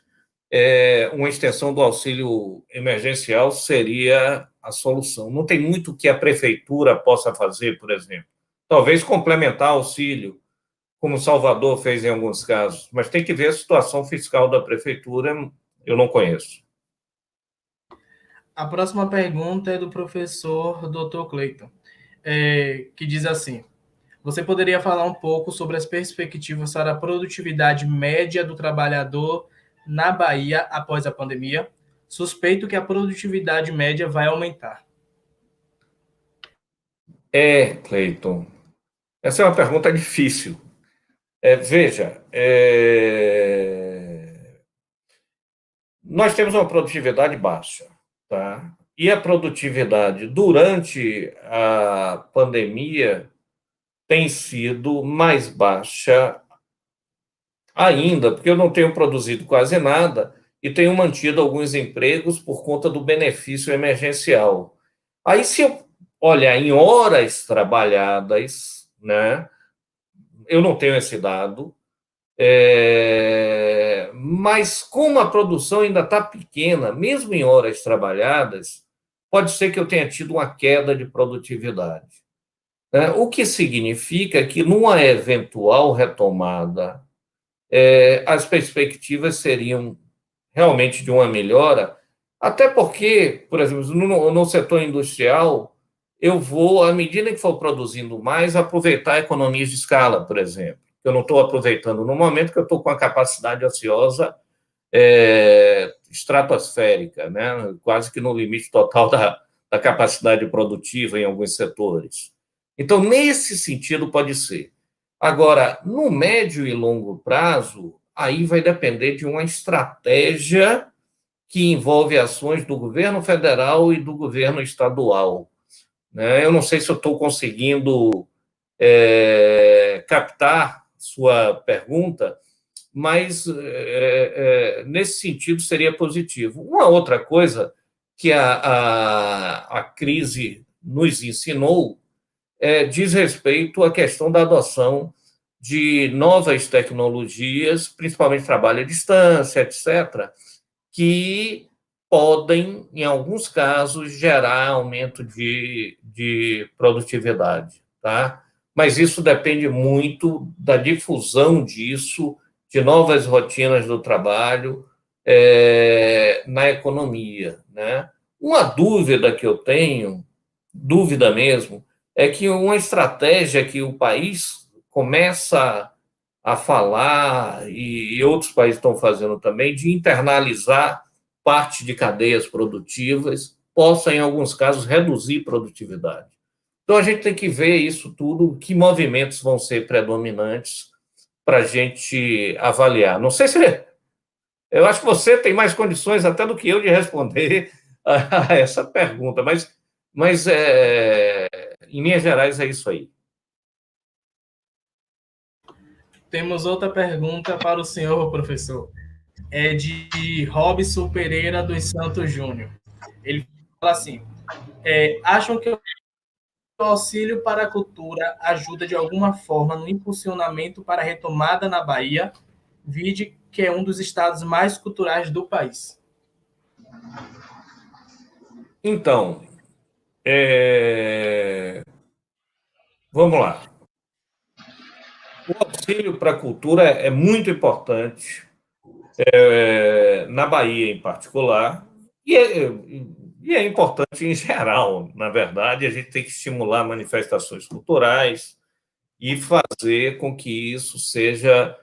uma extensão do auxílio emergencial seria a solução. Não tem muito que a prefeitura possa fazer, por exemplo. Talvez complementar auxílio, como Salvador fez em alguns casos, mas tem que ver a situação fiscal da prefeitura, eu não conheço. A próxima pergunta é do professor Dr. Cleiton, que diz assim: você poderia falar um pouco sobre as perspectivas para a produtividade média do trabalhador na Bahia após a pandemia? Suspeito que a produtividade média vai aumentar. Cleiton, essa é uma pergunta difícil. Veja, nós temos uma produtividade baixa, tá? E a produtividade durante a pandemia tem sido mais baixa ainda, porque eu não tenho produzido quase nada e tenho mantido alguns empregos por conta do benefício emergencial. Aí, se eu olhar em horas trabalhadas, né, eu não tenho esse dado, mas como a produção ainda está pequena, mesmo em horas trabalhadas, pode ser que eu tenha tido uma queda de produtividade, né? O que significa que, numa eventual retomada, as perspectivas seriam realmente de uma melhora, até porque, por exemplo, no setor industrial, eu vou, à medida que for produzindo mais, aproveitar economias de escala, por exemplo. Eu não estou aproveitando no momento que eu estou com a capacidade ociosa estratosférica, né? Quase que no limite total da capacidade produtiva em alguns setores. Então, nesse sentido, pode ser. Agora, no médio e longo prazo, aí vai depender de uma estratégia que envolve ações do governo federal e do governo estadual, né? Eu não sei se eu estou conseguindo captar sua pergunta, mas nesse sentido seria positivo. Uma outra coisa que a crise nos ensinou diz respeito à questão da adoção de novas tecnologias, principalmente trabalho à distância, etc., que podem, em alguns casos, gerar aumento de produtividade, tá? Mas isso depende muito da difusão disso, de novas rotinas do trabalho na economia, né? Uma dúvida que eu tenho, dúvida mesmo, é que uma estratégia que o país começa a falar, e outros países estão fazendo também, de internalizar parte de cadeias produtivas, possa, em alguns casos, reduzir produtividade. Então, a gente tem que ver isso tudo, que movimentos vão ser predominantes para a gente avaliar. Não sei se... Eu acho que você tem mais condições até do que eu de responder a essa pergunta, mas em linhas gerais é isso aí. Temos outra pergunta para o senhor, professor. É de Robson Pereira dos Santos Júnior. Ele fala assim: acham que o auxílio para a cultura ajuda de alguma forma no impulsionamento para a retomada na Bahia, vide que é um dos estados mais culturais do país? Então, vamos lá. O auxílio para a cultura é muito importante, na Bahia em particular, e é importante em geral. Na verdade, a gente tem que estimular manifestações culturais e fazer com que isso seja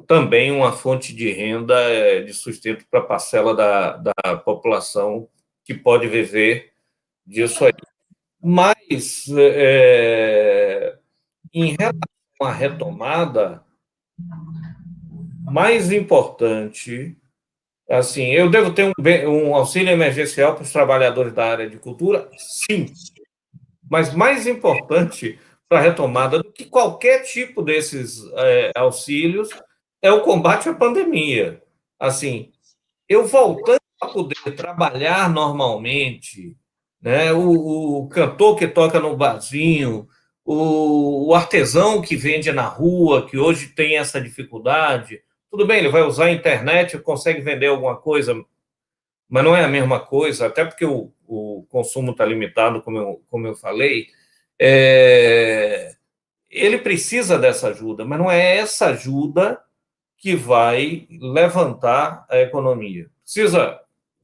também uma fonte de renda, de sustento para a parcela da população que pode viver disso aí. Mas, em relação à retomada, mais importante, assim, eu devo ter um auxílio emergencial para os trabalhadores da área de cultura? Sim. Mas mais importante para a retomada do que qualquer tipo desses auxílios é o combate à pandemia. Assim, eu voltando a poder trabalhar normalmente, né? O cantor que toca no barzinho, o artesão que vende na rua, que hoje tem essa dificuldade, Tudo bem, ele vai usar a internet, consegue vender alguma coisa, mas não é a mesma coisa, até porque o consumo está limitado, como eu falei. Ele precisa dessa ajuda, mas não é essa ajuda que vai levantar a economia. Precisa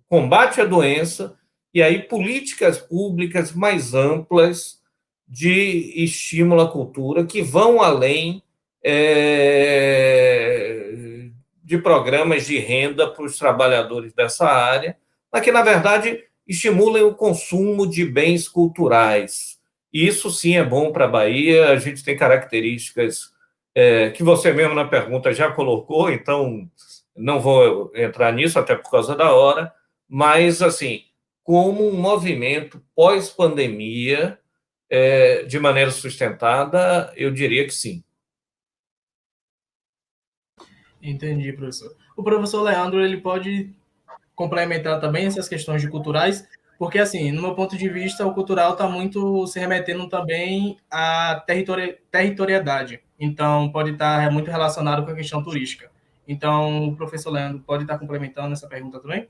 combate à doença e aí políticas públicas mais amplas de estímulo à cultura que vão além de programas de renda para os trabalhadores dessa área, mas que, na verdade, estimulem o consumo de bens culturais. Isso sim é bom para a Bahia, a gente tem características que você mesmo na pergunta já colocou, então não vou entrar nisso, até por causa da hora, mas, assim, como um movimento pós-pandemia, de maneira sustentada, eu diria que sim. Entendi, professor. O professor Leandro, ele pode complementar também essas questões de culturais, porque, assim, no meu ponto de vista, o cultural está muito se remetendo também à territorialidade. Então, pode estar muito relacionado com a questão turística. Então, o professor Leandro pode estar complementando essa pergunta também?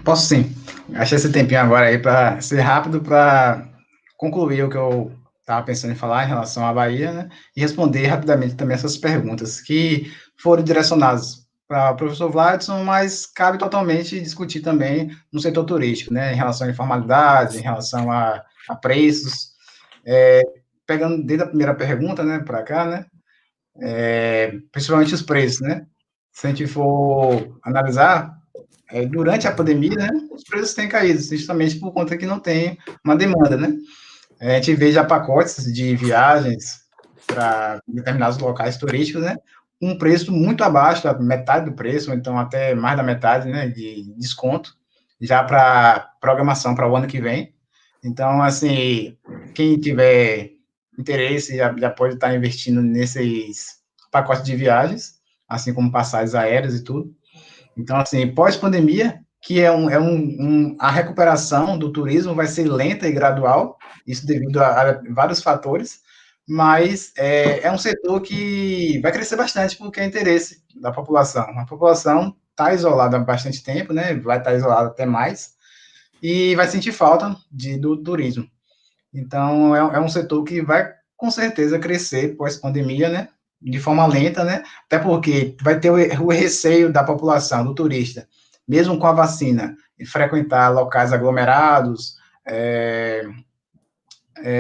Posso sim. Achei esse tempinho agora aí para ser rápido, para concluir o que eu estava pensando em falar em relação à Bahia, né? E responder rapidamente também essas perguntas que foram direcionadas para o professor Vladson, mas cabe totalmente discutir também no setor turístico, né? Em relação à informalidade, em relação a preços. Pegando desde a primeira pergunta, né, para cá, né? Principalmente os preços, né? Se a gente for analisar, durante a pandemia, né, os preços têm caído, justamente por conta que não tem uma demanda, né? A gente vê já pacotes de viagens para determinados locais turísticos, né, um preço muito abaixo da metade do preço, ou então até mais da metade, né, de desconto, já para programação para o ano que vem. Então, assim, quem tiver interesse já pode estar investindo nesses pacotes de viagens, assim como passagens aéreas e tudo. Então, assim, pós-pandemia, que a recuperação do turismo vai ser lenta e gradual, isso devido a vários fatores, mas é um setor que vai crescer bastante porque é interesse da população. A população está isolada há bastante tempo, né? Vai estar isolada até mais, e vai sentir falta do turismo. Então, é um setor que vai, com certeza, crescer pós-pandemia, né? De forma lenta, né? Até porque vai ter o receio da população, do turista, mesmo com a vacina, de frequentar locais aglomerados,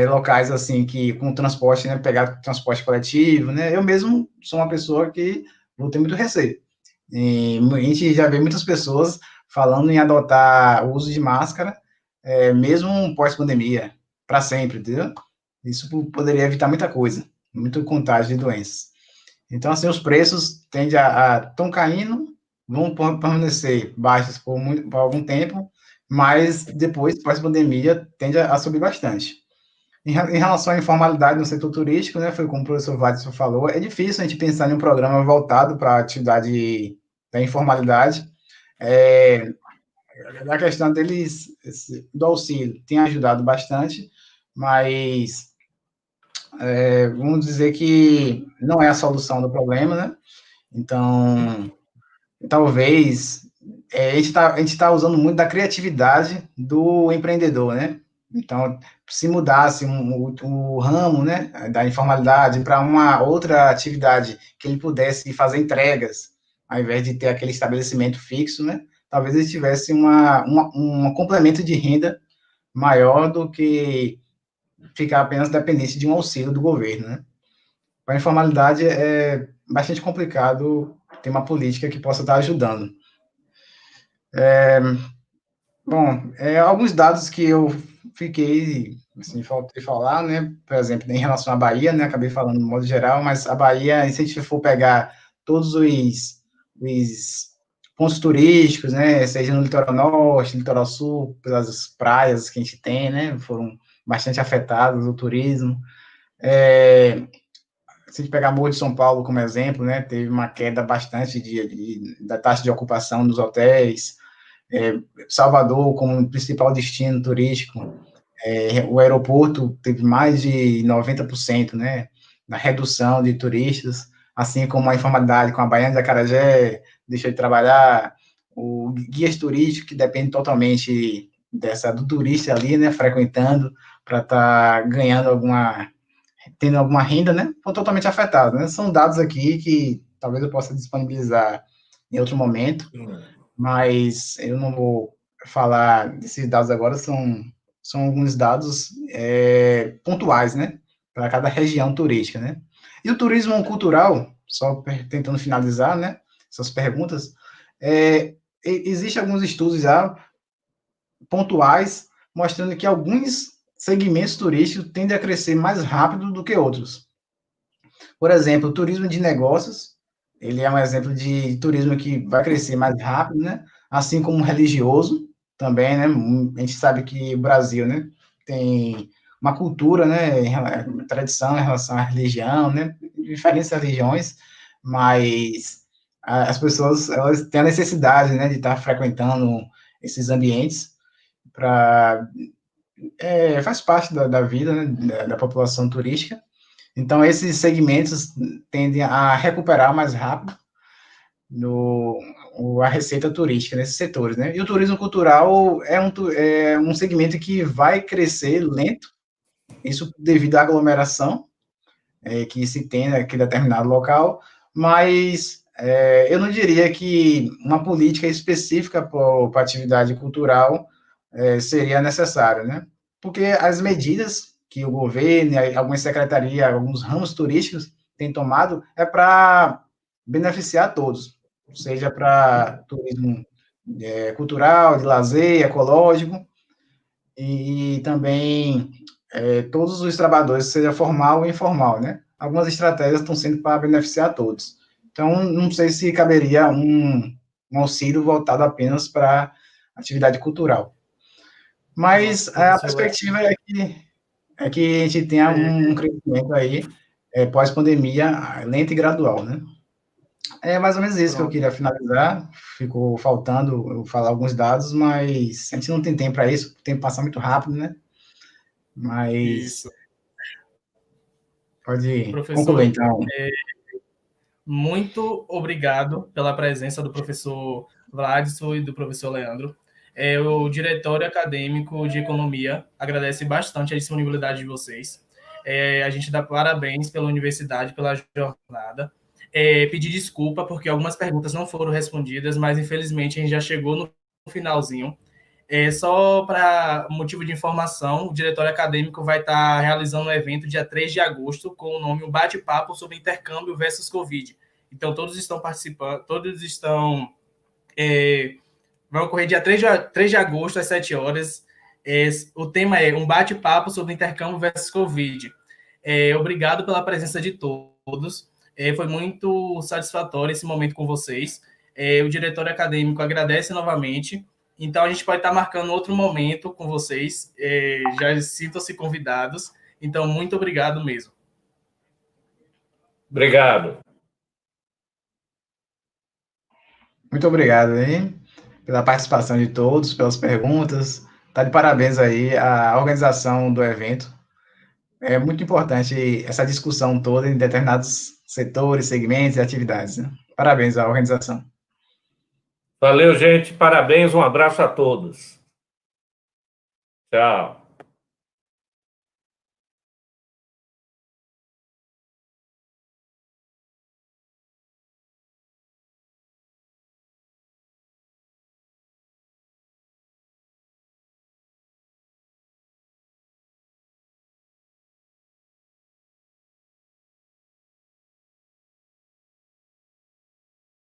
locais assim que com transporte, né? Pegar transporte coletivo, né? Eu mesmo sou uma pessoa que vou ter muito receio. E a gente já vê muitas pessoas falando em adotar o uso de máscara, mesmo pós-pandemia, para sempre, entendeu? Isso poderia evitar muita coisa, muito contágio de doenças. Então, assim, os preços tendem a estão caindo, vão permanecer baixos por algum tempo, mas depois, pós-pandemia, tende a subir bastante. Em relação à informalidade no setor turístico, né, foi como o professor Watson falou, é difícil a gente pensar em um programa voltado para a atividade da informalidade. A questão deles, do auxílio, tem ajudado bastante, mas vamos dizer que não é a solução do problema, né? Então, talvez a gente tá usando muito da criatividade do empreendedor, né? Então, se mudasse o ramo, né, da informalidade para uma outra atividade que ele pudesse fazer entregas, ao invés de ter aquele estabelecimento fixo, né? Talvez ele tivesse um complemento de renda maior do que ficar apenas dependente de um auxílio do governo, né? Para a informalidade é bastante complicado ter uma política que possa estar ajudando. Bom, alguns dados que eu fiquei, assim, faltei falar, né, por exemplo, em relação à Bahia, né, acabei falando de modo geral, mas a Bahia, se a gente for pegar todos os pontos turísticos, né, seja no litoral norte, litoral sul, pelas praias que a gente tem, né, foram bastante afetadas, o turismo. Se a gente pegar Morro de São Paulo como exemplo, né, teve uma queda bastante da taxa de ocupação dos hotéis. Salvador como principal destino turístico, o aeroporto teve mais de 90%, né, na redução de turistas. assim como a informalidade com a Baiana de Acarajé, deixou de trabalhar, o guias turísticos, que depende totalmente do turista ali, né, frequentando, para estar ganhando tendo alguma renda, né, foram totalmente afetados, né, são dados aqui que talvez eu possa disponibilizar em outro momento, mas eu não vou falar desses dados agora, são alguns dados pontuais, né, para cada região turística, né. E o turismo cultural, só tentando finalizar, né, essas perguntas, existem alguns estudos já pontuais mostrando que alguns segmentos turísticos tendem a crescer mais rápido do que outros. Por exemplo, o turismo de negócios, ele é um exemplo de turismo que vai crescer mais rápido, né? Assim como o religioso também, né? A gente sabe que o Brasil, né, tem uma cultura, né, tradição em relação à religião, né, diferentes religiões, mas as pessoas, elas têm a necessidade, né, de estar frequentando esses ambientes para faz parte da vida, né, da população turística. Então, esses segmentos tendem a recuperar mais rápido a receita turística nesses setores, né? E o turismo cultural é um segmento que vai crescer lento, isso devido à aglomeração que se tem naquele determinado local, mas eu não diria que uma política específica para a atividade cultural seria necessária, né? Porque as medidas que o governo, algumas secretarias, alguns ramos turísticos têm tomado é para beneficiar todos, seja para turismo cultural, de lazer, ecológico, e também todos os trabalhadores, seja formal ou informal, né? Algumas estratégias estão sendo para beneficiar todos. Então, não sei se caberia um auxílio voltado apenas para atividade cultural. Mas a perspectiva é que a gente tenha um crescimento aí pós-pandemia lento e gradual, né? É mais ou menos isso que eu queria finalizar. Ficou faltando eu falar alguns dados, mas a gente não tem tempo para isso, o tempo passa muito rápido, né? Mas Isso. pode concluir, Professor, então. muito obrigado pela presença do professor Vladson e do professor Leandro. O diretório acadêmico de economia agradece bastante a disponibilidade de vocês. A gente dá parabéns pela universidade, pela jornada. Pedir desculpa porque algumas perguntas não foram respondidas, mas infelizmente a gente já chegou no finalzinho. Só para motivo de informação, o diretório acadêmico vai estar realizando um evento dia 3 de agosto com o nome Um Bate-Papo sobre Intercâmbio versus Covid. Então, todos estão participando, todos estão... vai ocorrer dia 3 de agosto, às 7 horas. O tema é Um Bate-Papo sobre Intercâmbio versus Covid. Obrigado pela presença de todos. Foi muito satisfatório esse momento com vocês. O diretório acadêmico agradece novamente. Então, a gente pode estar marcando outro momento com vocês. Já sintam-se convidados. Então, muito obrigado mesmo. Obrigado. Muito obrigado aí pela participação de todos, pelas perguntas. Tá de parabéns aí a organização do evento. É muito importante essa discussão toda em determinados setores, segmentos e atividades, né? Parabéns à organização. Valeu, gente. Parabéns. Um abraço a todos. Tchau.